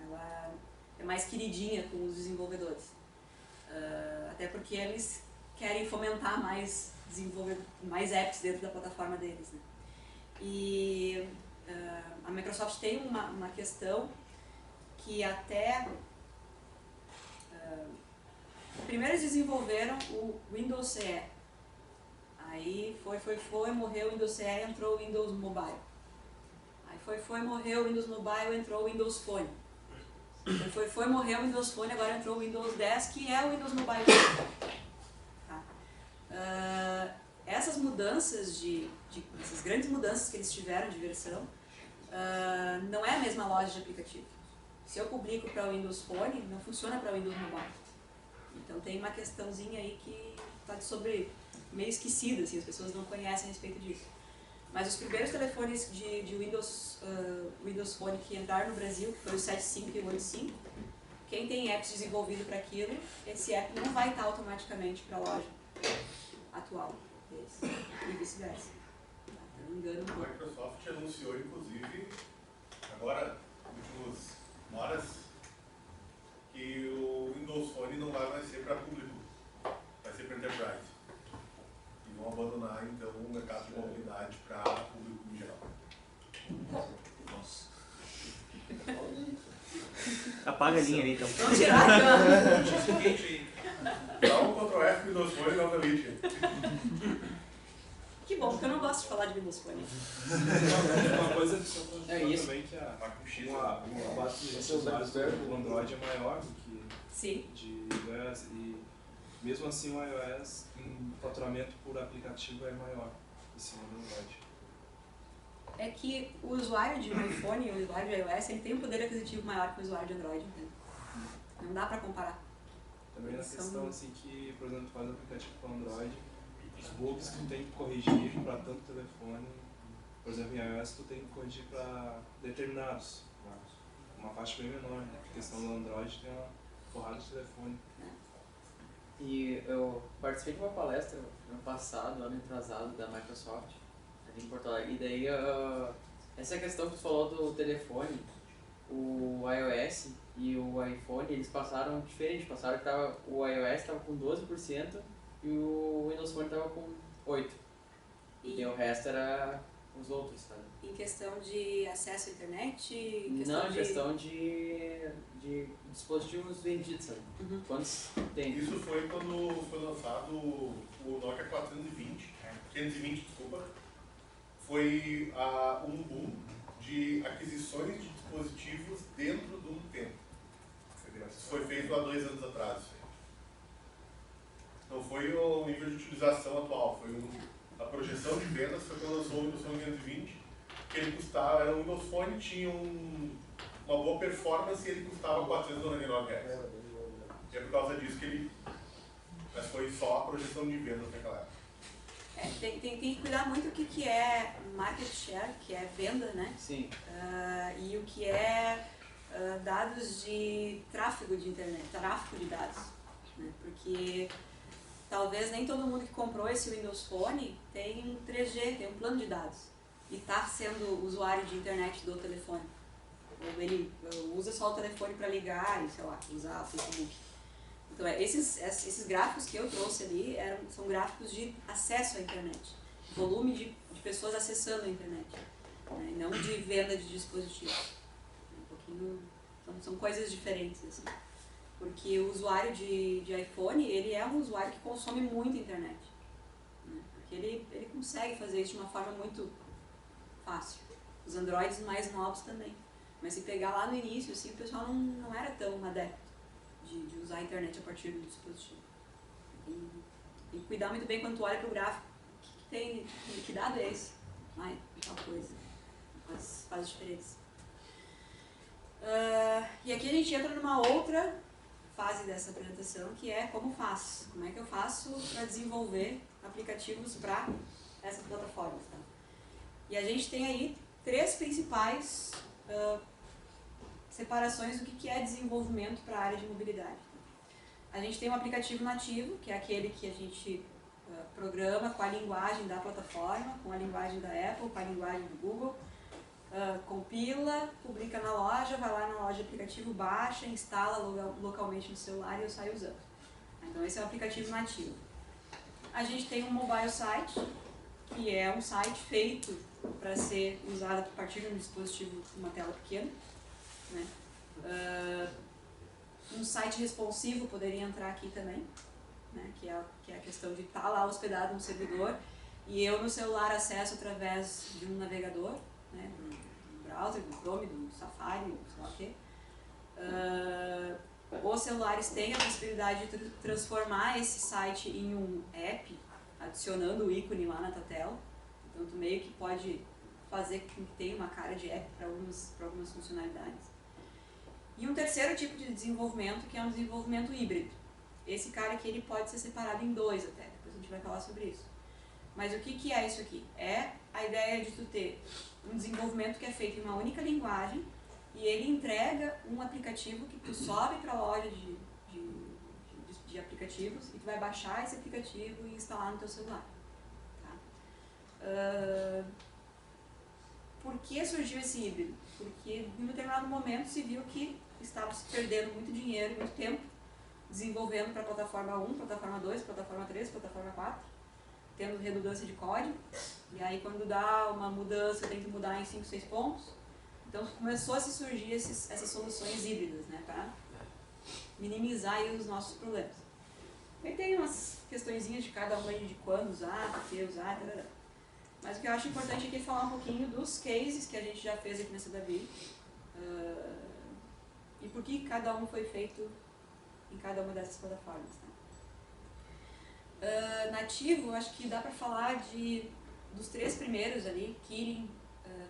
ela é mais queridinha com os desenvolvedores, até porque eles querem fomentar mais apps dentro da plataforma deles, né? E a Microsoft tem uma questão que até primeiro eles desenvolveram o Windows CE, aí foi, morreu o Windows CE, entrou o Windows Mobile. Aí morreu o Windows Mobile, entrou o Windows Phone. Foi, morreu o Windows Phone, agora entrou o Windows 10, que é o Windows Mobile. Tá? Essas mudanças, essas grandes mudanças que eles tiveram de versão, não é a mesma loja de aplicativo. Se eu publico para o Windows Phone, não funciona para o Windows Mobile. Então tem uma questãozinha aí que está meio esquecida, assim, as pessoas não conhecem a respeito disso. Mas os primeiros telefones de Windows Phone que entraram no Brasil, que foi o 75 e o 85, quem tem apps desenvolvido para aquilo, esse app não vai estar automaticamente para a loja atual deles, e vice-versa. Não engano um pouco. A Microsoft anunciou, inclusive, agora, nas últimas horas, que o Windows Phone não vai mais ser para público, vai ser para enterprise. E vão abandonar, então, o mercado de mobilidade para público em geral. Nossa. Apaga a linha ali, então. Vamos tirar a câmera. Diz o seguinte, dá um Ctrl F Windows Phone e não delete. Que bom, porque eu não gosto de falar de Windows Phone. Uma coisa que só É isso. também que a Uma base de usuários do Android é maior do que Sim. de iOS e mesmo assim o iOS em faturamento por aplicativo é maior em cima do Android. É que o usuário de iPhone e o usuário de iOS ele tem um poder aquisitivo maior que o usuário de Android. Né? Não dá pra comparar. Também na Eles são- questão assim que, por exemplo, faz aplicativo para Android, os bugs que tu tem que corrigir para tanto telefone, por exemplo, em iOS tu tem que corrigir para determinados, uma faixa bem menor, né? A questão do Android tem uma porrada de telefone. E eu participei de uma palestra ano passado, ano retrasado, da Microsoft, ali em Porto Alegre. E daí, essa questão que tu falou do telefone, o iOS e o iPhone, eles passaram diferente. Passaram que o iOS estava com 12% e o Windows Phone estava com 8%. E o resto era os outros, sabe? Em questão de acesso à internet? Não, em questão de dispositivos vendidos, sabe? Uhum. Quantos tem? Isso foi quando foi lançado o Nokia 520, desculpa. Foi um boom de aquisições de dispositivos dentro de um tempo. Isso foi feito há 2 anos atrás. Não foi o nível de utilização atual, foi a projeção de vendas foi quando lançou o Windows Phone 520, que ele custava, era um Windows Phone, tinha uma boa performance e ele custava R$499. E é por causa disso que ele... Mas foi só a projeção de vendas naquela época. Tem que cuidar muito o que é market share, que é venda, né? Sim. E o que é dados de tráfego de internet, tráfego de dados. Né? Porque talvez nem todo mundo que comprou esse Windows Phone tem 3G, tem um plano de dados. E está sendo usuário de internet do telefone. Ou ele usa só o telefone para ligar e, sei lá, usar o Facebook. Então, esses gráficos que eu trouxe ali são gráficos de acesso à internet. volume de pessoas acessando a internet, né, e não de venda de dispositivos. Um pouquinho, são coisas diferentes, assim. Porque o usuário de iPhone, ele é um usuário que consome muito internet, né, porque ele consegue fazer isso de uma forma muito fácil. Os Androids mais novos também. Mas se pegar lá no início, assim, o pessoal não era tão adepto de usar a internet a partir do dispositivo. E cuidar muito bem quando tu olha para o gráfico. Que dado é esse? Ai, tal coisa. Faz diferença. E aqui a gente entra numa outra fase dessa apresentação, que é como faço. Como é que eu faço para desenvolver aplicativos para essas plataformas, tá? E a gente tem aí 3 principais separações do que é desenvolvimento para a área de mobilidade. A gente tem um aplicativo nativo, que é aquele que a gente programa com a linguagem da plataforma, com a linguagem da Apple, com a linguagem do Google, compila, publica na loja, vai lá na loja de aplicativo, baixa, instala localmente no celular e eu saio usando. Então esse é o aplicativo nativo. A gente tem um mobile site, que é um site feito para ser usado a partir de um dispositivo com uma tela pequena, né? Um site responsivo poderia entrar aqui também, né? que é a questão de estar lá hospedado no servidor e eu no celular acesso através de um navegador, né? Do browser, do Chrome, do Safari, sei lá o quê. Os celulares têm a possibilidade de transformar esse site em um app, adicionando o ícone lá na tua tela. Então tu meio que pode fazer com que tenha uma cara de app para algumas funcionalidades. E um terceiro tipo de desenvolvimento, que é um desenvolvimento híbrido. Esse cara aqui ele pode ser separado em 2 até, depois a gente vai falar sobre isso. Mas o que é isso aqui? É a ideia de tu ter um desenvolvimento que é feito em uma única linguagem e ele entrega um aplicativo que tu sobe para a loja de aplicativos e tu vai baixar esse aplicativo e instalar no teu celular. Tá? Por que surgiu esse híbrido? Porque em um determinado momento se viu que estava se perdendo muito dinheiro e muito tempo desenvolvendo para a plataforma 1, plataforma 2, plataforma 3, plataforma 4, tendo redundância de código, e aí quando dá uma mudança tem que mudar em 5, 6 pontos. Então começou a se surgir essas soluções híbridas, né, para minimizar aí os nossos problemas. E tem umas questõezinhas de cada uma de quando usar, por que usar, etc. Mas o que eu acho importante aqui é falar um pouquinho dos cases que a gente já fez aqui na CWI e por que cada um foi feito em cada uma dessas plataformas. Tá? Nativo, acho que dá para falar dos 3 primeiros ali, Kirin,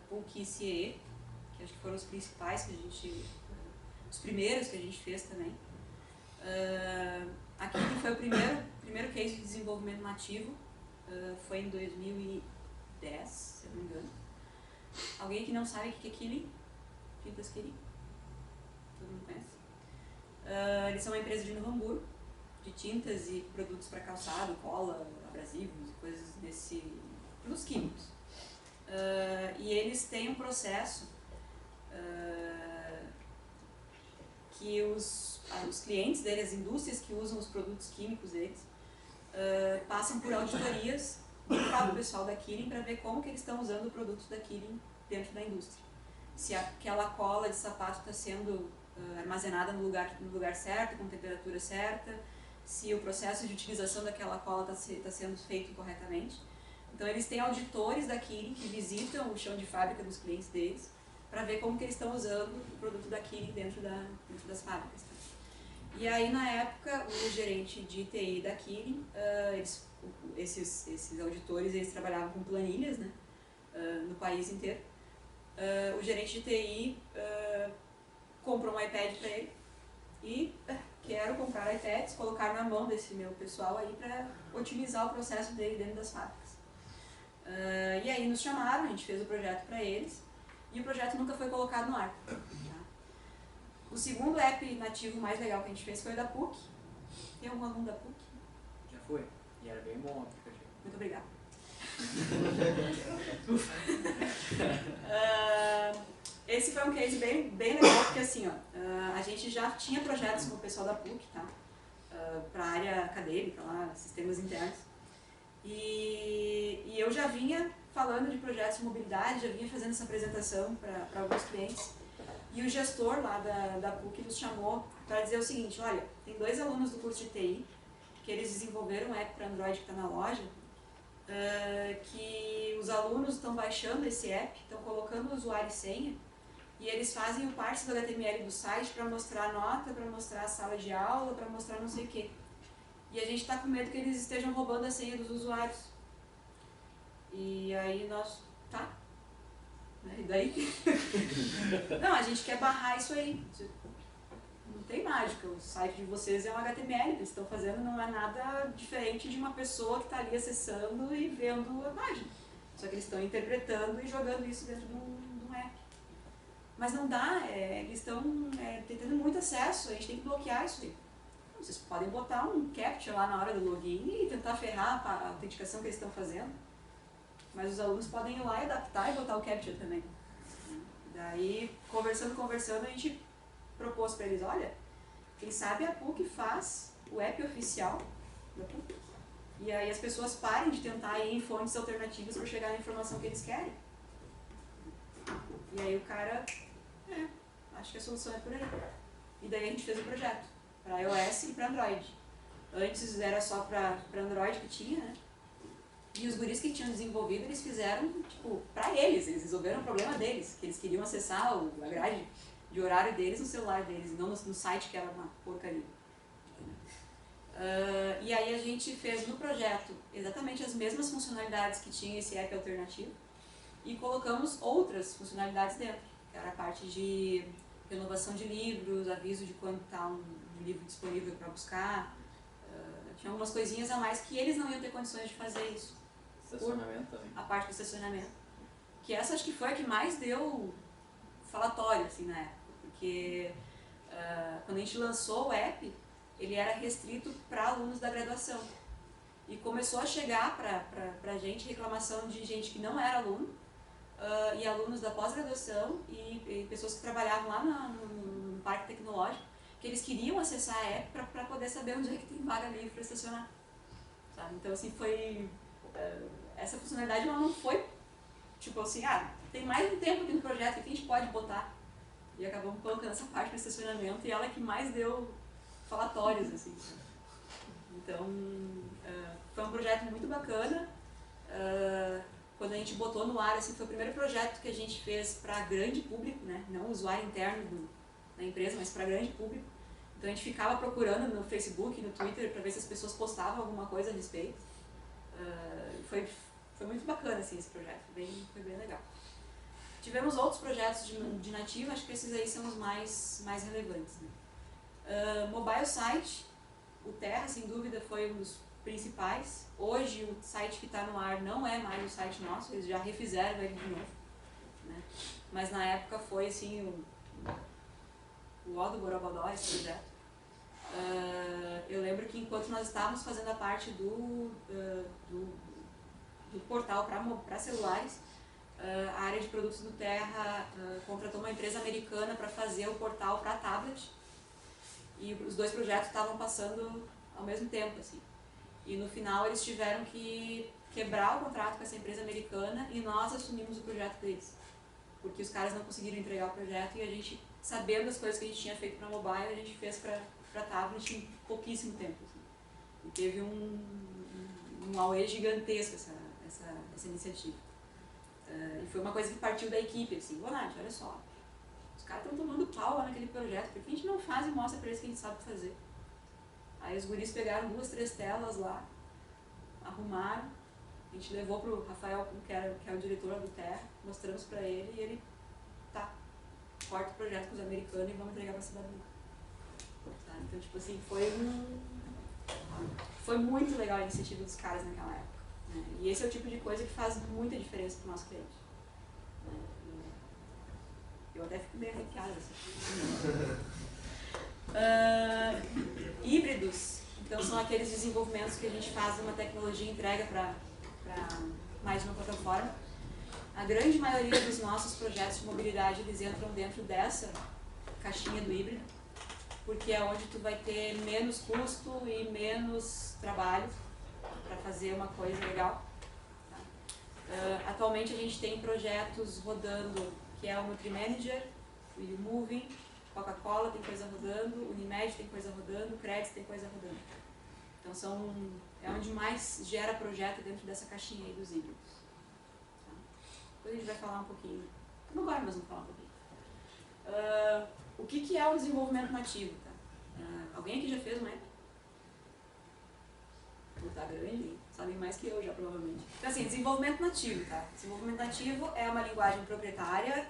Pulk e CE, que acho que foram os principais que a gente, os primeiros que a gente fez também. A Kirin foi o primeiro case de desenvolvimento nativo, foi em 2010, se eu não me engano. Alguém que não sabe o que é Kirin? Tintas Kirin? Todo mundo conhece? Eles são uma empresa de Novo Hamburgo, de tintas e produtos para calçado, cola, abrasivos e coisas produtos químicos. E eles têm um processo que os clientes deles, as indústrias que usam os produtos químicos deles, passam por auditorias do próprio pessoal da Kirin para ver como que eles estão usando o produto da Kirin dentro da indústria. Se aquela cola de sapato está sendo armazenada no lugar certo, com temperatura certa, se o processo de utilização daquela cola está sendo feito corretamente. Então eles têm auditores da Kirin que visitam o chão de fábrica dos clientes deles para ver como que eles estão usando o produto da Kirin dentro das fábricas. Tá? E aí na época o gerente de TI da Kirin, esses auditores eles trabalhavam com planilhas, né, no país inteiro. O gerente de TI comprou um iPad para ele e quero comprar iPads, colocar na mão desse meu pessoal aí para otimizar o processo dele dentro das fábricas. E aí nos chamaram, a gente fez o projeto para eles e o projeto nunca foi colocado no ar. Tá? O segundo app nativo mais legal que a gente fez foi o da PUC. Tem algum aluno da PUC? Já foi. E era bem bom o aplicativo. Muito obrigada. Esse foi um case bem legal, porque assim, a gente já tinha projetos com o pessoal da PUC, tá? Para a área acadêmica, lá, sistemas internos. E eu já vinha falando de projetos de mobilidade, já vinha fazendo essa apresentação para alguns clientes. E o gestor lá da PUC nos chamou para dizer o seguinte, olha, tem 2 alunos do curso de TI, que eles desenvolveram um app para Android que está na loja, que os alunos estão baixando esse app, estão colocando o usuário e senha, e eles fazem o parse do HTML do site para mostrar a nota, para mostrar a sala de aula, para mostrar não sei o quê. E a gente está com medo que eles estejam roubando a senha dos usuários. E aí nós, tá? E daí? Não, a gente quer barrar isso aí. Não tem mágica, o site de vocês é um HTML, eles estão fazendo não é nada diferente de uma pessoa que está ali acessando e vendo a página. Só que eles estão interpretando e jogando isso dentro de um app. Mas não dá, eles estão tendo muito acesso, a gente tem que bloquear isso aí. Vocês podem botar um captcha lá na hora do login e tentar ferrar a autenticação que eles estão fazendo. Mas os alunos podem ir lá e adaptar e botar o captcha também. Daí, conversando, a gente propôs para eles, olha, quem sabe a PUC faz o app oficial da PUC. E aí as pessoas parem de tentar ir em fontes alternativas para chegar na informação que eles querem. E aí o cara, acho que a solução é por aí. E daí a gente fez o projeto, para iOS e para Android. Antes era só para Android que tinha, né? E os guris que tinham desenvolvido, eles fizeram, tipo, para eles resolveram o problema deles, que eles queriam acessar a grade de horário deles no celular deles, e não no site que era uma porcaria. E aí a gente fez no projeto exatamente as mesmas funcionalidades que tinha esse app alternativo e colocamos outras funcionalidades dentro, que era a parte de renovação de livros, aviso de quando está um livro disponível para buscar. Tinha algumas coisinhas a mais que eles não iam ter condições de fazer isso. Estacionamento também. A parte do estacionamento. Que essa acho que foi a que mais deu falatório, assim, na época. Porque quando a gente lançou o app, ele era restrito para alunos da graduação. E começou a chegar para a gente reclamação de gente que não era aluno, e alunos da pós-graduação e pessoas que trabalhavam lá no parque tecnológico, que eles queriam acessar a app para poder saber onde é que tem vaga livre para estacionar. Sabe? Então, assim, foi... essa funcionalidade ela não foi, tipo assim, tem mais um tempo aqui no projeto, o que a gente pode botar? E acabamos colocando essa parte do estacionamento e ela é que mais deu falatórios, assim. Então, foi um projeto muito bacana. Quando a gente botou no ar, assim, foi o primeiro projeto que a gente fez para grande público, né? Não o usuário interno da empresa, mas para grande público. Então a gente ficava procurando no Facebook, no Twitter, para ver se as pessoas postavam alguma coisa a respeito. Foi muito bacana, assim, esse projeto, foi bem legal. Tivemos outros projetos de nativo, acho que esses aí são os mais relevantes, né? Mobile site, o Terra, sem dúvida, foi um dos principais. Hoje o site que está no ar não é mais o site nosso, eles já refizeram ele de novo, né? Mas na época foi assim o ó do Borogodó, esse projeto. Eu lembro que enquanto nós estávamos fazendo a parte do portal para celulares, a área de produtos do Terra contratou uma empresa americana para fazer o portal para tablet, e os dois projetos estavam passando ao mesmo tempo, assim. E no final eles tiveram que quebrar o contrato com essa empresa americana e nós assumimos o projeto deles, porque os caras não conseguiram entregar o projeto e a gente, sabendo as coisas que a gente tinha feito para mobile, a gente fez para tablet em pouquíssimo tempo, assim. E teve um auê gigantesco essa iniciativa. E foi uma coisa que partiu da equipe, assim, Nath, olha só, os caras estão tomando pau lá naquele projeto, por que a gente não faz e mostra para eles que a gente sabe fazer? Aí os guris pegaram 2, 3 telas lá, arrumaram, a gente levou pro Rafael, que é o diretor do Terra, mostramos para ele e ele, corta o projeto com os americanos e vamos entregar para a cidadania. Tá? Então, tipo assim, foi muito legal a iniciativa dos caras naquela época, né? E esse é o tipo de coisa que faz muita diferença para o nosso cliente, né? Eu até fico meio arrepiada assim. Híbridos, então são aqueles desenvolvimentos que a gente faz uma tecnologia e entrega para mais de uma plataforma. A grande maioria dos nossos projetos de mobilidade, eles entram dentro dessa caixinha do híbrido, porque é onde tu vai ter menos custo e menos trabalho para fazer uma coisa legal. Tá? Atualmente a gente tem projetos rodando, que é o NutriManager, o YouMoving, Coca-Cola tem coisa rodando, Unimed tem coisa rodando, Credit tem coisa rodando. Então é onde mais gera projeto dentro dessa caixinha aí dos híbridos. Tá? Depois a gente vai falar um pouquinho, não agora, mas vamos falar um pouquinho. O que é o desenvolvimento nativo? Tá? Alguém aqui já fez um app? Tá grande, sabem mais que eu já, provavelmente. Então, assim, desenvolvimento nativo, tá? Desenvolvimento nativo é uma linguagem proprietária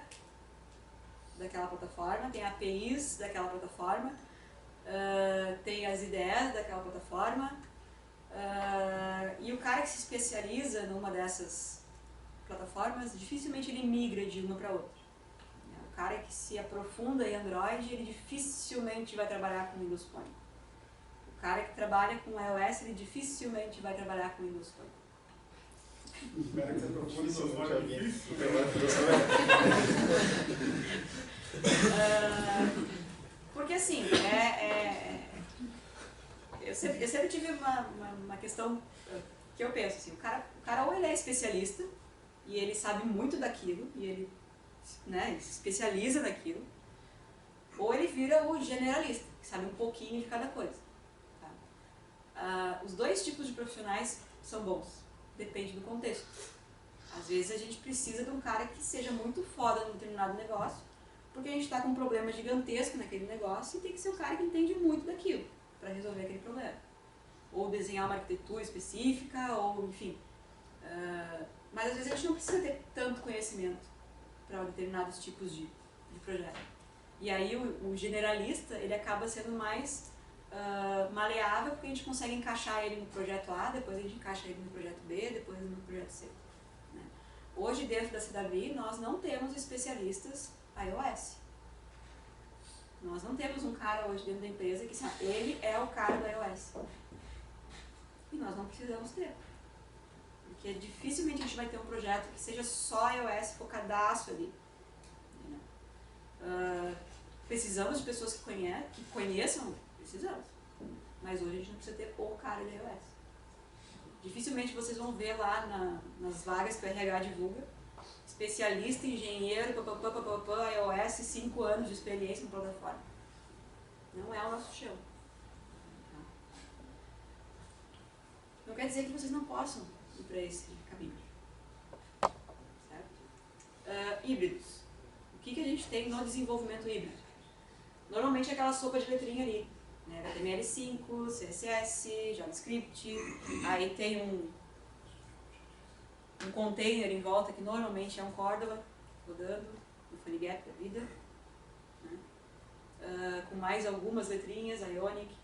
daquela plataforma, tem APIs daquela plataforma, tem as ideias daquela plataforma, e o cara que se especializa numa dessas plataformas, dificilmente ele migra de uma para outra. O cara que se aprofunda em Android, ele dificilmente vai trabalhar com Windows Phone. O cara que trabalha com iOS, ele dificilmente vai trabalhar com Windows Phone. O cara que se aprofunda em Windows Phone é difícil. Porque assim, eu sempre tive uma questão que eu penso assim, o cara ou ele é especialista e ele sabe muito daquilo e ele, né, ele se especializa naquilo, ou ele vira o generalista, que sabe um pouquinho de cada coisa. Tá? Os dois tipos de profissionais são bons, depende do contexto. Às vezes a gente precisa de um cara que seja muito foda num determinado negócio, porque a gente está com um problema gigantesco naquele negócio e tem que ser um cara que entende muito daquilo para resolver aquele problema. Ou desenhar uma arquitetura específica, ou enfim. Mas às vezes a gente não precisa ter tanto conhecimento para determinados tipos de projeto. E aí o generalista, ele acaba sendo mais maleável, porque a gente consegue encaixar ele no projeto A, depois a gente encaixa ele no projeto B, depois no projeto C. Né? Hoje, dentro da CWI, nós não temos especialistas iOS. Nós não temos um cara hoje dentro da empresa que sabe, ele é o cara do iOS. E nós não precisamos ter. Porque dificilmente a gente vai ter um projeto que seja só iOS focadaço ali. Precisamos de pessoas que conheçam, precisamos. Mas hoje a gente não precisa ter o cara de iOS. Dificilmente vocês vão ver lá nas vagas que o RH divulga, especialista, engenheiro, iOS, 5 anos de experiência na plataforma. Não é o nosso chão. Não quer dizer que vocês não possam ir para esse caminho. Certo? Híbridos. O que a gente tem no desenvolvimento híbrido? Normalmente é aquela sopa de letrinha ali. Né? HTML5, CSS, JavaScript, aí tem um container em volta, que normalmente é um Cordova rodando, um FunnyGap da vida, né? Com mais algumas letrinhas, Ionic,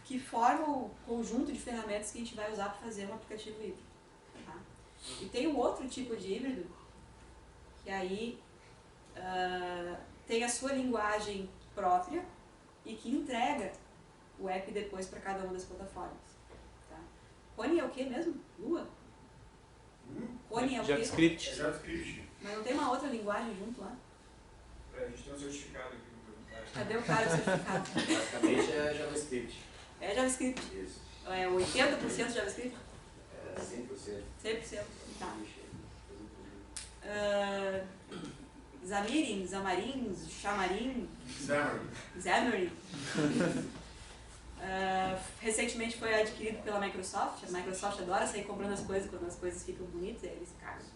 que formam o conjunto de ferramentas que a gente vai usar para fazer um aplicativo híbrido. Tá? E tem um outro tipo de híbrido, que aí tem a sua linguagem própria e que entrega o app depois para cada uma das plataformas. Rony é o que mesmo? Lua? Rony é o quê? JavaScript. É JavaScript. Mas não tem uma outra linguagem junto lá? A gente tem um certificado aqui no Cadê o cara do certificado? Basicamente é JavaScript. É JavaScript? Isso. É 80% JavaScript? É 100%. 100%. Tá. Xamarin, Xamarin. Recentemente foi adquirido pela Microsoft. A Microsoft adora sair comprando as coisas quando as coisas ficam bonitas, e aí eles cagam.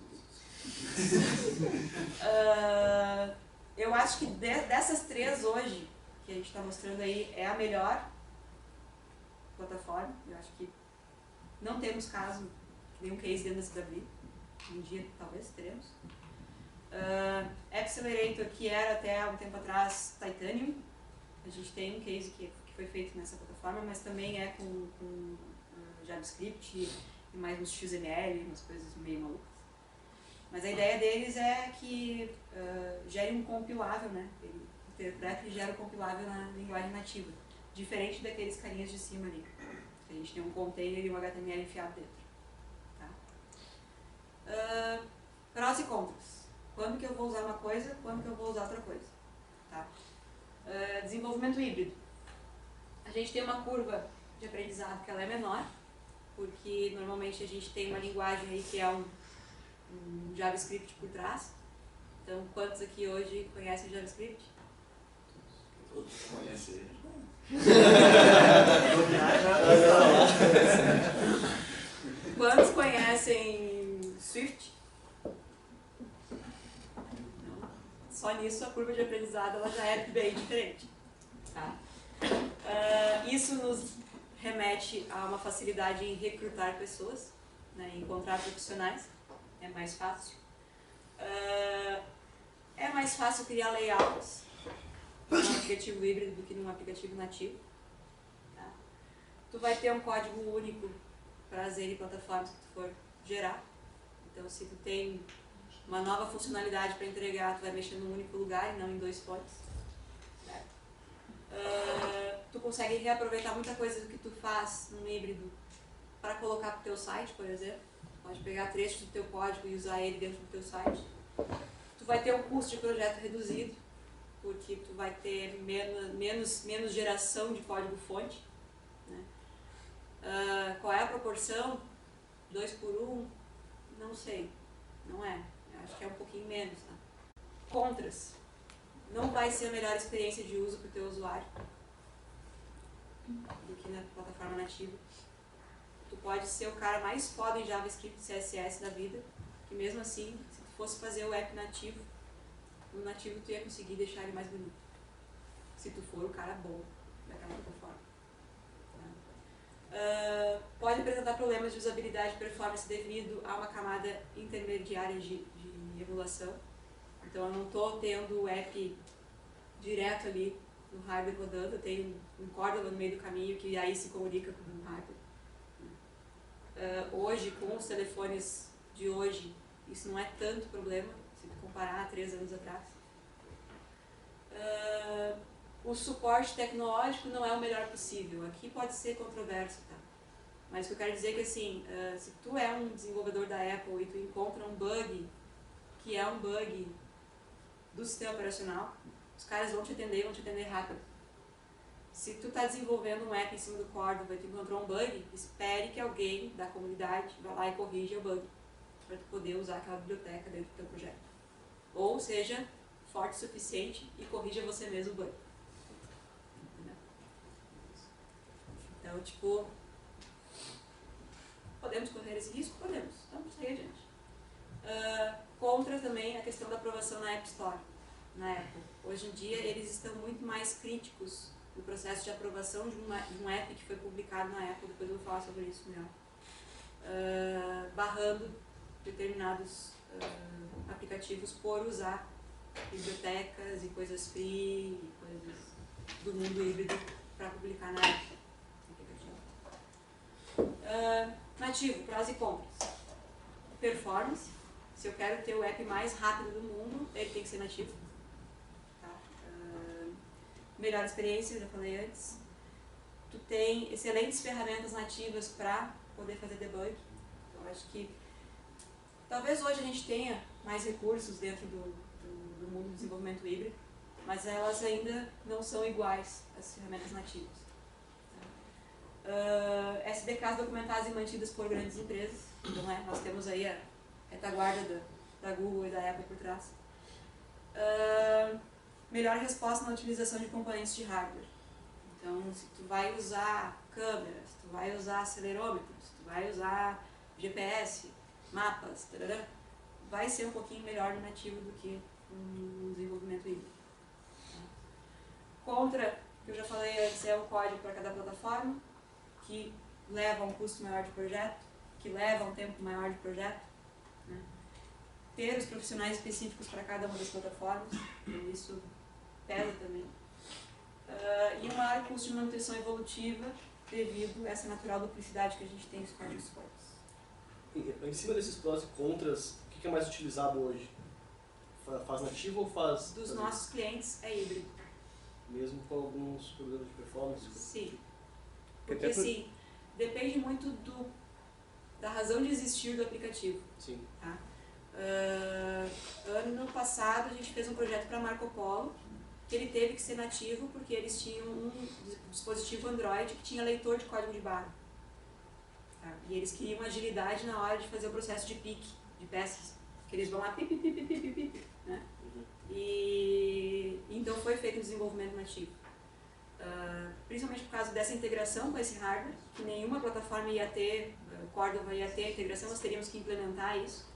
Eu acho que dessas três hoje, que a gente está mostrando aí, é a melhor plataforma. Eu acho que não temos caso, nenhum case dentro da CWI. Um dia talvez teremos. Accelerator, que era até um tempo atrás Titanium. A gente tem um case que foi feito nessa plataforma, mas também é com JavaScript e mais uns XML, umas coisas meio malucas. Mas a ideia deles é que gere um compilável, né? Ele interpreta e gera o compilável na linguagem nativa, diferente daqueles carinhas de cima ali. A gente tem um container e um HTML enfiado dentro. Tá? Prós e contras. Quando que eu vou usar uma coisa, quando que eu vou usar outra coisa. Tá? Desenvolvimento híbrido. A gente tem uma curva de aprendizado que ela é menor, porque normalmente a gente tem uma linguagem aí que é um JavaScript por trás. Então, quantos aqui hoje conhecem JavaScript? Conhecer. Quantos conhecem Swift? Não. Só nisso a curva de aprendizado ela já é bem diferente. Tá? Isso nos remete a uma facilidade em recrutar pessoas, né, em encontrar profissionais. É mais fácil. É mais fácil criar layouts num aplicativo híbrido do que num aplicativo nativo. Tá? Tu vai ter um código único para as N plataformas que tu for gerar. Então, se tu tem uma nova funcionalidade para entregar, tu vai mexer num único lugar e não em 2 fontes. Tu consegue reaproveitar muita coisa do que tu faz num híbrido para colocar para o teu site, por exemplo. Pode pegar trechos do teu código e usar ele dentro do teu site. Tu vai ter um custo de projeto reduzido, porque tu vai ter menos geração de código-fonte. Né? Qual é a proporção? 2 por 1? Não sei. Não é. Eu acho que é um pouquinho menos. Tá? Contras. Não vai ser a melhor experiência de uso para o teu usuário do que na plataforma nativa. Tu pode ser o cara mais foda em JavaScript, CSS da vida, que mesmo assim, se tu fosse fazer o app nativo, no nativo tu ia conseguir deixar ele mais bonito. Se tu for o cara bom daquela plataforma. Pode apresentar problemas de usabilidade e performance devido a uma camada intermediária de emulação. Então eu não estou tendo o app direto ali no hardware rodando, eu tenho um Cordova no meio do caminho que aí se comunica com o hardware. Hoje, com os telefones de hoje, isso não é tanto problema, se tu comparar a 3 anos atrás. O suporte tecnológico não é o melhor possível. Aqui pode ser controverso, tá? Mas o que eu quero dizer é que, assim, se tu é um desenvolvedor da Apple e tu encontra um bug, que é um bug do sistema operacional, os caras vão te atender rápido. Se tu está desenvolvendo um app em cima do Cordova e tu encontrou um bug, espere que alguém da comunidade vá lá e corrija o bug, para tu poder usar aquela biblioteca dentro do teu projeto. Ou seja, forte o suficiente e corrija você mesmo o bug. Entendeu? Então, tipo, podemos correr esse risco? Podemos. Então, segue adiante. Contra também a questão da aprovação na App Store, na Apple. Hoje em dia, eles estão muito mais críticos no processo de aprovação de um app que foi publicado na Apple, depois eu vou falar sobre isso melhor, barrando determinados aplicativos por usar bibliotecas e coisas free, e coisas do mundo híbrido para publicar na Apple. Nativo, prós e contras. Performance, se eu quero ter o app mais rápido do mundo, ele tem que ser nativo. Melhor experiência, eu já falei antes. Tu tem excelentes ferramentas nativas para poder fazer debug. Eu acho que talvez hoje a gente tenha mais recursos dentro do mundo do desenvolvimento híbrido, mas elas ainda não são iguais às ferramentas nativas. SDKs documentadas e mantidas por grandes empresas. Então, nós temos aí a retaguarda da Google e da Apple por trás. Melhor resposta na utilização de componentes de hardware. Então, se tu vai usar câmeras, se tu vai usar acelerômetros, se tu vai usar GPS, mapas, tarará, vai ser um pouquinho melhor no nativo do que no desenvolvimento híbrido. Contra, que eu já falei antes, é um código para cada plataforma, que leva a um custo maior de projeto, que leva a um tempo maior de projeto. Né? Ter os profissionais específicos para cada uma das plataformas, então isso pesa também. E um maior custo de manutenção evolutiva devido a essa natural duplicidade que a gente tem nos códigos fontes. Em cima desses prós e contras, o que é mais utilizado hoje? Faz nativo ou faz... Dos nossos clientes é híbrido. Mesmo com alguns problemas de performance? Sim. Porque assim, depende muito da razão de existir do aplicativo. Sim. Tá? Ano passado a gente fez um projeto para Marco Polo que ele teve que ser nativo porque eles tinham um dispositivo Android que tinha leitor de código de barra. Tá? E eles queriam agilidade na hora de fazer o processo de pique de peças, que eles vão lá pipi, pipi, pipi, pipi, né? E então foi feito um desenvolvimento nativo. Principalmente por causa dessa integração com esse hardware, que nenhuma plataforma ia ter, Cordova ia ter a integração, nós teríamos que implementar isso.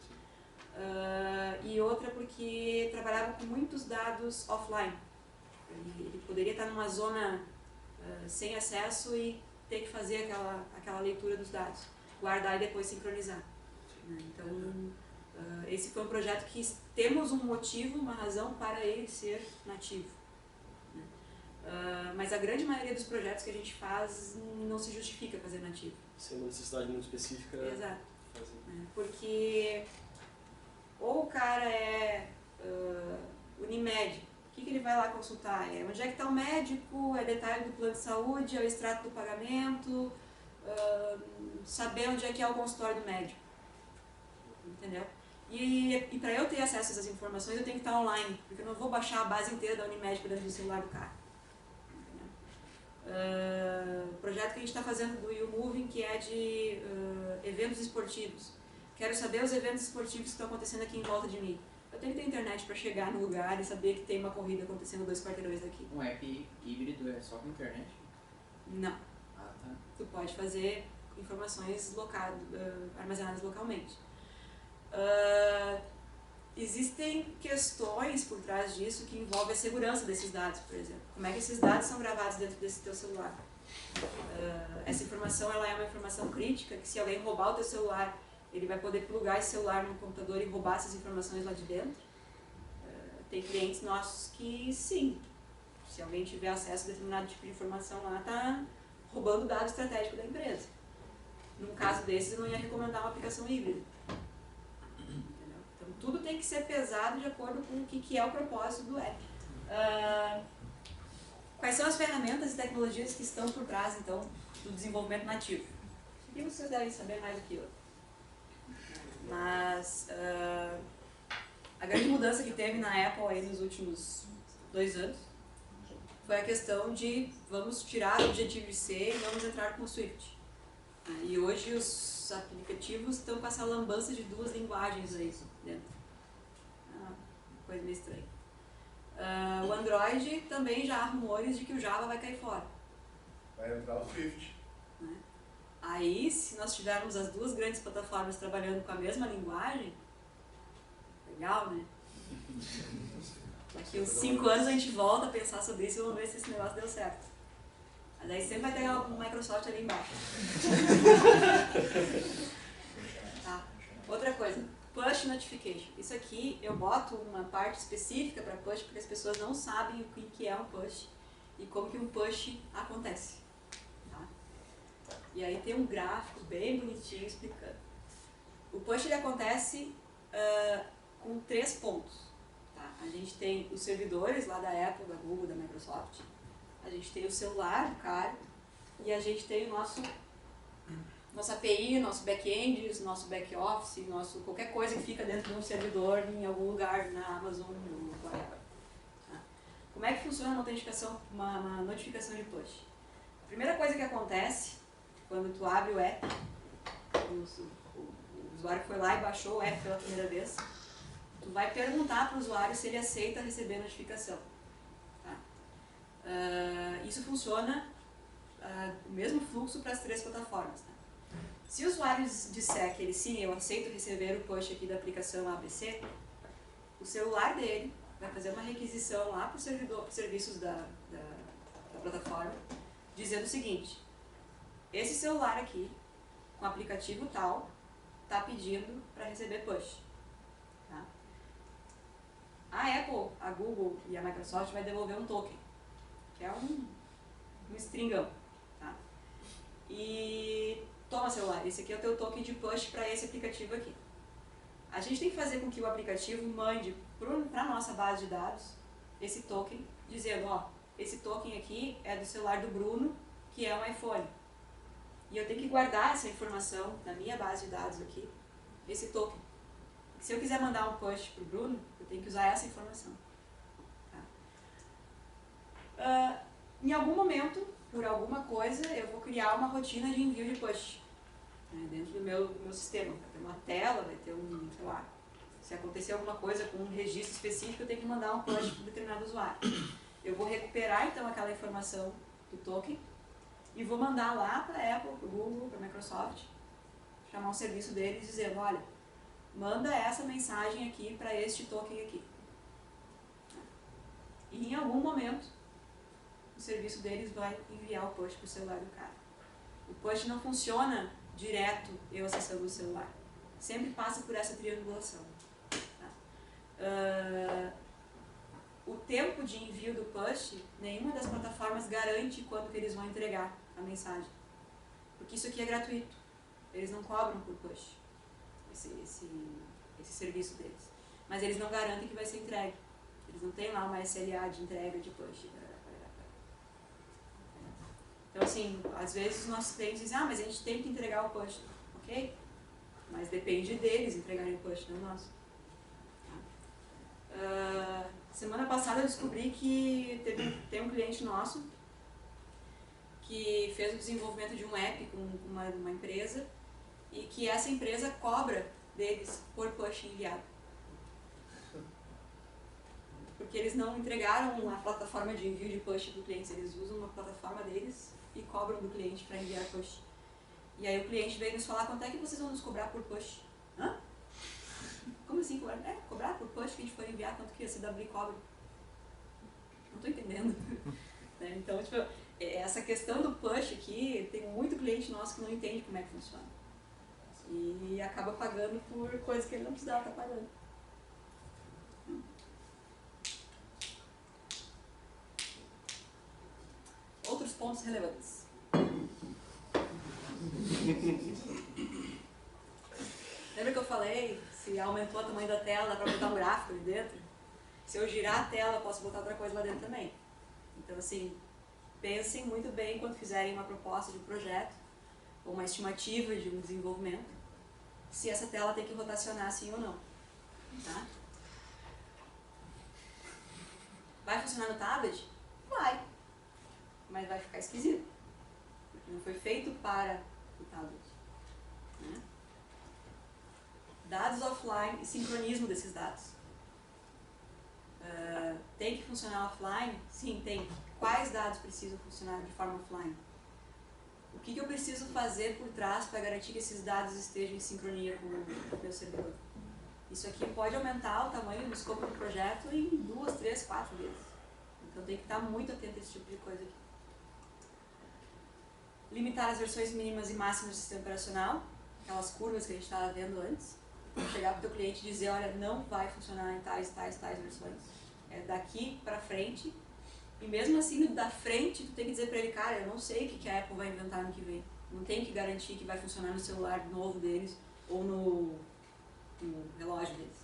E outra porque trabalhava com muitos dados offline. Ele poderia estar numa zona sem acesso e ter que fazer aquela leitura dos dados, guardar e depois sincronizar. Então, esse foi um projeto que temos um motivo, uma razão para ele ser nativo. Mas a grande maioria dos projetos que a gente faz não se justifica fazer nativo. Sem uma necessidade muito específica. Exato. Porque ou o cara é Unimed, o que ele vai lá consultar? Onde é que está o médico, é detalhe do plano de saúde, é o extrato do pagamento, saber onde é que é o consultório do médico. Entendeu? E para eu ter acesso a essas informações eu tenho que estar online, porque eu não vou baixar a base inteira da Unimed dentro do celular do cara. O projeto que a gente está fazendo do YouMoving, que é de eventos esportivos. Quero saber os eventos esportivos que estão acontecendo aqui em volta de mim. Eu tenho que ter internet para chegar no lugar e saber que tem uma corrida acontecendo 2 quarteirões daqui. Um app híbrido é só com internet? Não. Ah, tá. Tu pode fazer informações armazenadas localmente. Existem questões por trás disso que envolvem a segurança desses dados, por exemplo. Como é que esses dados são gravados dentro desse teu celular? Essa informação ela é uma informação crítica, que se alguém roubar o teu celular, ele vai poder plugar esse celular no computador e roubar essas informações lá de dentro. Tem clientes nossos que sim, se alguém tiver acesso a determinado tipo de informação lá, está roubando dado estratégico da empresa. Num caso desses, eu não ia recomendar uma aplicação híbrida. Então, tudo tem que ser pesado de acordo com o que é o propósito do app. Quais são as ferramentas e tecnologias que estão por trás, então, do desenvolvimento nativo? Isso aqui vocês devem saber mais do que eu. Mas a grande mudança que teve na Apple aí nos últimos 2 anos foi a questão de vamos tirar o Objective-C e vamos entrar com o Swift. E hoje os aplicativos estão com essa lambança de 2 linguagens aí dentro. Coisa meio estranha. O Android também já há rumores de que o Java vai cair fora. Vai entrar o Swift. Aí, se nós tivermos as 2 grandes plataformas trabalhando com a mesma linguagem, legal, né? Daqui uns 5 anos a gente volta a pensar sobre isso e vamos ver se esse negócio deu certo. Mas aí sempre vai ter a Microsoft ali embaixo. Tá. Outra coisa, push notification. Isso aqui eu boto uma parte específica para push porque as pessoas não sabem o que é um push e como que um push acontece. Tá? E aí tem um gráfico bem bonitinho explicando. O push ele acontece com 3 pontos. Tá? A gente tem os servidores lá da Apple, da Google, da Microsoft. A gente tem o celular do cara e a gente tem o nossa API, nosso back-end, nosso back-office, qualquer coisa que fica dentro de um servidor em algum lugar na Amazon ou whatever. Tá? Como é que funciona uma autenticação, uma notificação de push? A primeira coisa que acontece quando tu abre o app, o usuário foi lá e baixou o app pela primeira vez, tu vai perguntar para o usuário se ele aceita receber a notificação. Isso funciona o mesmo fluxo para as 3 plataformas. Tá? Se o usuário disser que ele sim, eu aceito receber o push aqui da aplicação ABC, o celular dele vai fazer uma requisição lá para o servidor, para os serviços da plataforma, dizendo o seguinte: esse celular aqui, com aplicativo tal, está pedindo para receber push. Tá? A Apple, a Google e a Microsoft vai devolver um token, que é um stringão, tá? E toma celular, esse aqui é o teu token de push para esse aplicativo aqui. A gente tem que fazer com que o aplicativo mande para a nossa base de dados esse token, dizendo, ó, esse token aqui é do celular do Bruno, que é um iPhone. E eu tenho que guardar essa informação na minha base de dados aqui, esse token. Se eu quiser mandar um push para o Bruno, eu tenho que usar essa informação. Em algum momento, por alguma coisa, eu vou criar uma rotina de envio de push, né, dentro do meu sistema. Vai ter uma tela, vai ter sei lá, se acontecer alguma coisa com um registro específico, eu tenho que mandar um push para um determinado usuário. Eu vou recuperar então aquela informação do token e vou mandar lá para a Apple, para o Google, para a Microsoft, chamar um serviço deles dizendo, olha, manda essa mensagem aqui para este token aqui. E em algum momento, o serviço deles vai enviar o push para o celular do cara. O push não funciona direto eu acessando o celular. Sempre passa por essa triangulação. Tá? O tempo de envio do push, nenhuma das plataformas garante quando que eles vão entregar a mensagem. Porque isso aqui é gratuito. Eles não cobram por push, esse serviço deles. Mas eles não garantem que vai ser entregue. Eles não têm lá uma SLA de entrega de push. Então, assim, às vezes os nossos clientes dizem, mas a gente tem que entregar o push. Ok? Mas depende deles entregarem o push, não nosso. Semana passada eu descobri que tem um cliente nosso que fez o desenvolvimento de um app com uma empresa e que essa empresa cobra deles por push enviado. Porque eles não entregaram uma plataforma de envio de push para o cliente, eles usam uma plataforma deles e cobram do cliente para enviar push. E aí o cliente veio nos falar, quanto é que vocês vão nos cobrar por push? Hã? Como assim? Cobrar por push que a gente for enviar, quanto que a CW cobra? Não estou entendendo. Então, tipo, essa questão do push aqui, tem muito cliente nosso que não entende como é que funciona. E acaba pagando por coisa que ele não precisava estar pagando. Outros pontos relevantes. Lembra que eu falei, se aumentou o tamanho da tela, dá para botar um gráfico ali dentro? Se eu girar a tela, eu posso botar outra coisa lá dentro também. Então, assim, pensem muito bem quando fizerem uma proposta de um projeto, ou uma estimativa de um desenvolvimento, se essa tela tem que rotacionar sim ou não. Tá? Vai funcionar no tablet? Vai. Mas vai ficar esquisito. Porque não foi feito para o tablet. Né? Dados offline e sincronismo desses dados. Tem que funcionar offline? Sim, tem. Quais dados precisam funcionar de forma offline? O que eu preciso fazer por trás para garantir que esses dados estejam em sincronia com o meu servidor? Isso aqui pode aumentar o tamanho do escopo do projeto em 2, 3, 4 vezes. Então tem que estar muito atento a esse tipo de coisa aqui. Limitar as versões mínimas e máximas do sistema operacional, aquelas curvas que a gente estava vendo antes. Chegar para o teu cliente e dizer, olha, não vai funcionar em tais versões. É daqui para frente. E mesmo assim, da frente, tu tem que dizer para ele, cara, eu não sei o que a Apple vai inventar no que vem. Não tem que garantir que vai funcionar no celular novo deles ou no relógio deles.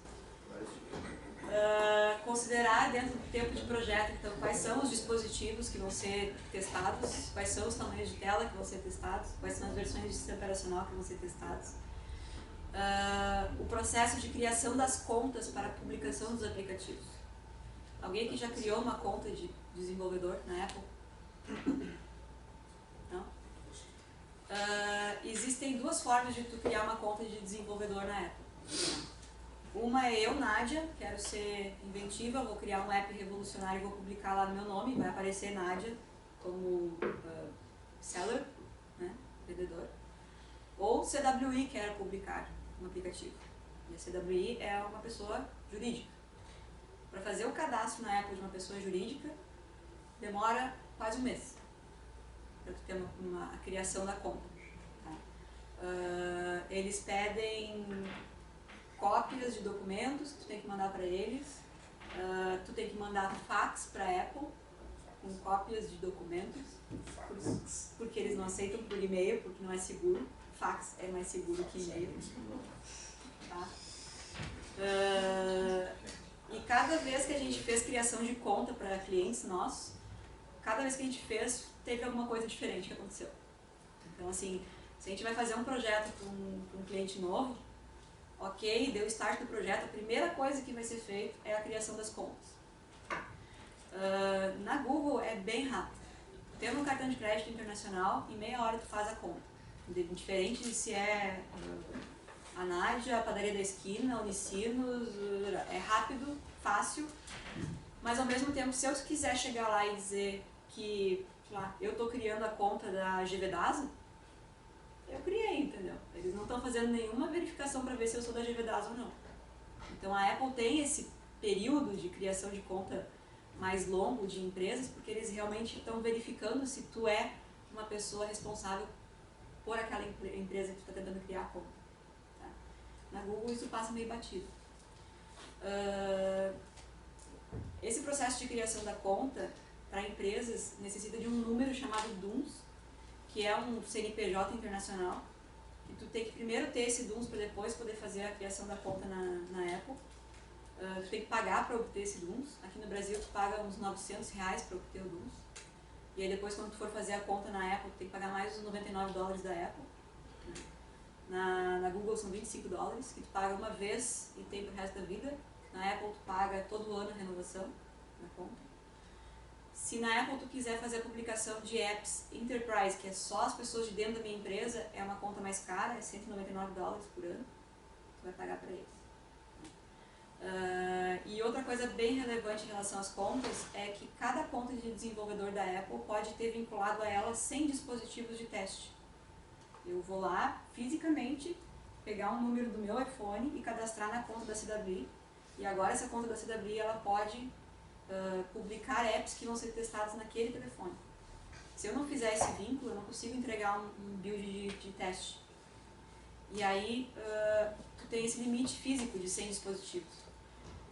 Considerar dentro do tempo de projeto, então, quais são os dispositivos que vão ser testados, quais são os tamanhos de tela que vão ser testados, quais são as versões de sistema operacional que vão ser testadas. O processo de criação das contas para a publicação dos aplicativos. Alguém aqui já criou uma conta de desenvolvedor na Apple? Não? Existem duas formas de tu criar uma conta de desenvolvedor na Apple. Uma é eu, Nádia, quero ser inventiva, vou criar um app revolucionário e vou publicar lá no meu nome, vai aparecer Nádia como seller, né, vendedor. Ou CWI, quero publicar um aplicativo. E a CWI é uma pessoa jurídica. Para fazer o cadastro na Apple de uma pessoa jurídica, demora quase um mês para tu ter a criação da conta. Tá? Eles pedem cópias de documentos que tu tem que mandar para eles. Tu tem que mandar fax para a Apple com cópias de documentos, porque eles não aceitam por e-mail, porque não é seguro. Fax é mais seguro que e-mail. Tá? E cada vez que a gente fez criação de conta para clientes nossos, cada vez que a gente fez, teve alguma coisa diferente que aconteceu. Então, assim, se a gente vai fazer um projeto para um cliente novo, ok, deu start do projeto, a primeira coisa que vai ser feita é a criação das contas. Na Google é bem rápido. Tendo um cartão de crédito internacional, em meia hora tu faz a conta. Diferente de se é a Nádia, a padaria da esquina, Unicinos, é rápido, fácil, mas ao mesmo tempo, se eu quiser chegar lá e dizer que eu estou criando a conta da GVDASA, eu criei, entendeu? Eles não estão fazendo nenhuma verificação para ver se eu sou da GVDASA ou não. Então a Apple tem esse período de criação de conta mais longo de empresas, porque eles realmente estão verificando se tu é uma pessoa responsável por aquela empresa que tu está tentando criar a conta. Tá? Na Google isso passa meio batido. Esse processo de criação da conta para empresas necessita de um número chamado DUNS, que é um CNPJ internacional, e tu tem que primeiro ter esse DUNS para depois poder fazer a criação da conta na Apple. Tu tem que pagar para obter esse DUNS. Aqui no Brasil tu paga uns R$900 para obter o DUNS. E aí depois quando tu for fazer a conta na Apple, tu tem que pagar mais os $99 da Apple. Na Google são $25, que tu paga uma vez e tem pro resto da vida. Na Apple tu paga todo ano a renovação na conta. Se na Apple tu quiser fazer a publicação de apps Enterprise, que é só as pessoas de dentro da minha empresa, é uma conta mais cara, é $199 por ano. Tu vai pagar para eles. E outra coisa bem relevante em relação às contas é que cada conta de desenvolvedor da Apple pode ter vinculado a ela 100 dispositivos de teste. Eu vou lá, fisicamente, pegar um número do meu iPhone e cadastrar na conta da CWI. E agora essa conta da CWI ela pode publicar apps que vão ser testados naquele telefone. Se eu não fizer esse vínculo, eu não consigo entregar um build de teste. E aí, tu tem esse limite físico de 100 dispositivos.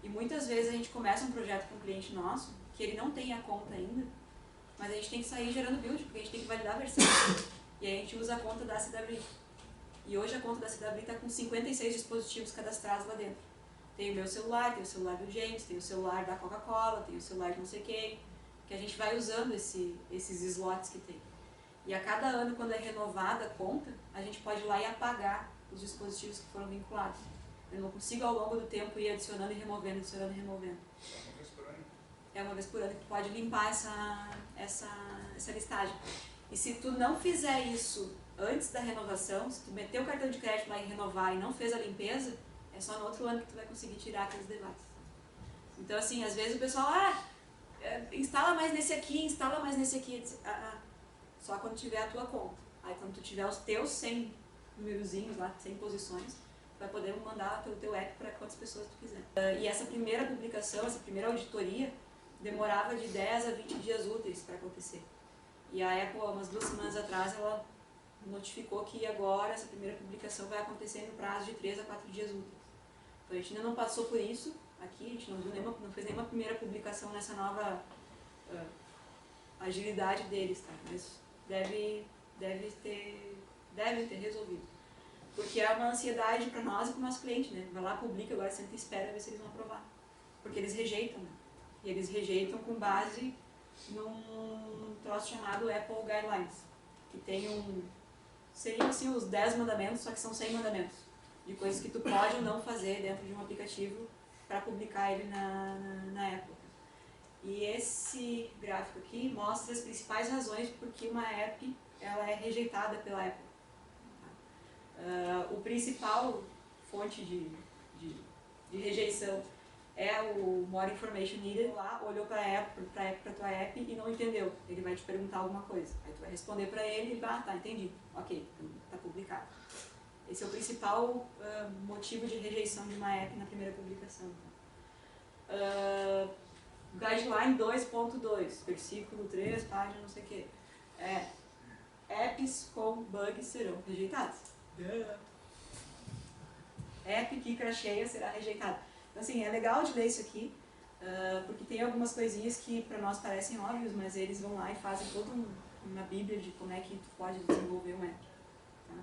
E muitas vezes a gente começa um projeto com um cliente nosso, que ele não tem a conta ainda, mas a gente tem que sair gerando build, porque a gente tem que validar a versão. E aí a gente usa a conta da CWI. E hoje a conta da CWI está com 56 dispositivos cadastrados lá dentro. Tem o meu celular, tem o celular do James, tem o celular da Coca-Cola, tem o celular de não sei quem, que a gente vai usando esses slots que tem. E a cada ano, quando é renovada a conta, a gente pode ir lá e apagar os dispositivos que foram vinculados. Eu não consigo ao longo do tempo ir adicionando e removendo, adicionando e removendo. É uma vez por ano que tu pode limpar essa listagem. E se tu não fizer isso antes da renovação, se tu meter o cartão de crédito lá e renovar e não fez a limpeza, é só no outro ano que tu vai conseguir tirar aqueles devices. Então assim, às vezes o pessoal, instala mais nesse aqui, instala mais nesse aqui. Só quando tiver a tua conta. Aí quando tu tiver os teus 100 numerozinhos lá, 100 posições, tu vai poder mandar o teu app para quantas pessoas tu quiser. E essa primeira publicação, essa primeira auditoria, demorava de 10 a 20 dias úteis para acontecer. E a Apple, umas 2 semanas atrás, ela notificou que agora essa primeira publicação vai acontecer no prazo de 3 a 4 dias úteis. Então a gente ainda não passou por isso aqui, a gente não fez nenhuma primeira publicação nessa nova agilidade deles, tá? Mas deve ter resolvido. Porque é uma ansiedade para nós e para o nosso cliente, né? Vai lá, publica, agora senta e espera ver se eles vão aprovar. Porque eles rejeitam, né? E eles rejeitam com base num troço chamado Apple Guidelines, que tem seriam assim os 10 mandamentos, só que são 100 mandamentos, de coisas que tu pode ou não fazer dentro de um aplicativo para publicar ele na Apple. E esse gráfico aqui mostra as principais razões por que uma app ela é rejeitada pela Apple. O principal fonte de rejeição é o More Information Needed. Lá, olhou para tua app e não entendeu. Ele vai te perguntar alguma coisa. Aí tu vai responder para ele e tá, entendi. Ok, está publicado. Esse é o principal motivo de rejeição de uma app na primeira publicação. Guideline 2.2, versículo 3, página não sei o que. Apps com bugs serão rejeitados. App que cracheia será rejeitado. Então assim, é legal de ler isso aqui, porque tem algumas coisinhas que para nós parecem óbvias, mas eles vão lá e fazem toda uma bíblia de como é que tu pode desenvolver um app. Tá?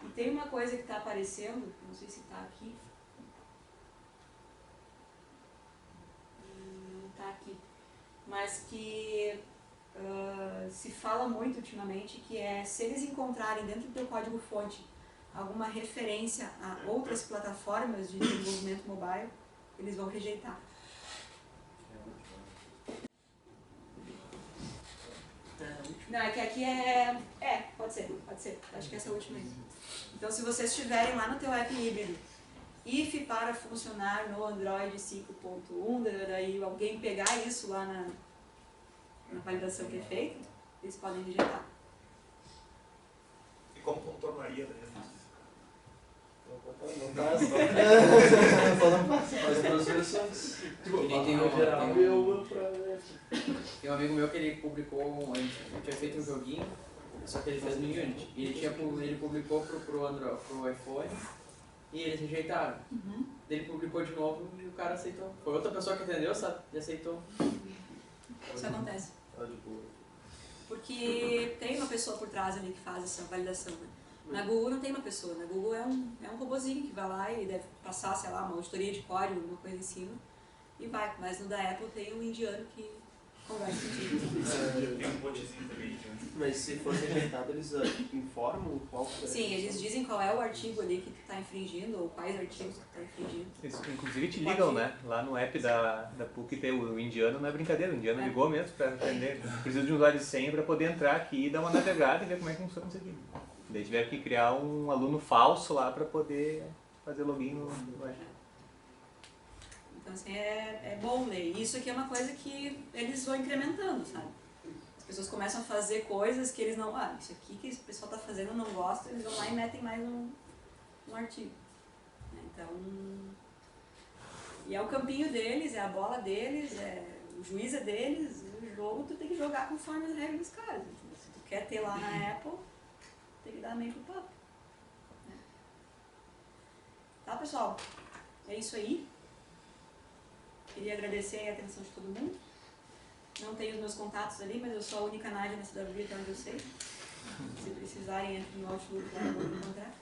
E tem uma coisa que está aparecendo, não sei se está aqui, não está aqui, mas que se fala muito ultimamente, que é se eles encontrarem dentro do teu código-fonte alguma referência a outras plataformas de desenvolvimento mobile, eles vão rejeitar. Não, é que aqui é... pode ser. Acho que essa é a última aí. Então, se vocês tiverem lá no teu app híbrido, if para funcionar no Android 5.1, daí alguém pegar isso lá na validação que é feita, eles podem rejeitar. E como contornaria daí? Não passa. Só não passa. Faz duas versões. Tipo, Tem um amigo meu que ele publicou, ele tinha feito um joguinho, só que ele fez no Unity. E ele publicou pro iPhone e eles rejeitaram. Ele publicou de novo e o cara aceitou. Foi outra pessoa que entendeu, sabe? E aceitou. Isso acontece. Porque tem uma pessoa por trás ali que faz essa validação, né? Na Google não tem uma pessoa, na Google é um robozinho que vai lá e deve passar, sei lá, uma auditoria de código, alguma coisa em cima, e vai. Mas no da Apple tem um indiano que conversa contigo. Tem um botezinho também. Mas se for rejeitado, eles informam qual que é? Sim, eles dizem qual é o artigo ali que está infringindo, ou quais artigos que está infringindo. Eles, inclusive te ligam, né? Lá no app da PUC tem o indiano, não é brincadeira, o indiano ligou mesmo para entender. Precisa de um usuário de senha para poder entrar aqui e dar uma navegada e ver como é que funciona isso aqui. Daí tiveram que criar um aluno falso lá para poder fazer login no app. Então, assim, é bom ler. Isso aqui é uma coisa que eles vão incrementando, sabe? As pessoas começam a fazer coisas que eles não... isso aqui que o pessoal está fazendo eu não gosto, eles vão lá e metem mais um artigo. Então... E é o campinho deles, é a bola deles, o juiz é deles, o jogo tu tem que jogar conforme as regras dos caras. Então, se tu quer ter lá na Apple, tem que dar meio pro papo. Tá, pessoal? É isso aí. Queria agradecer a atenção de todo mundo. Não tenho os meus contatos ali, mas eu sou a única Nádia nessa CW até onde eu sei. Se precisarem, entrem no Outlook lá, vão me encontrar.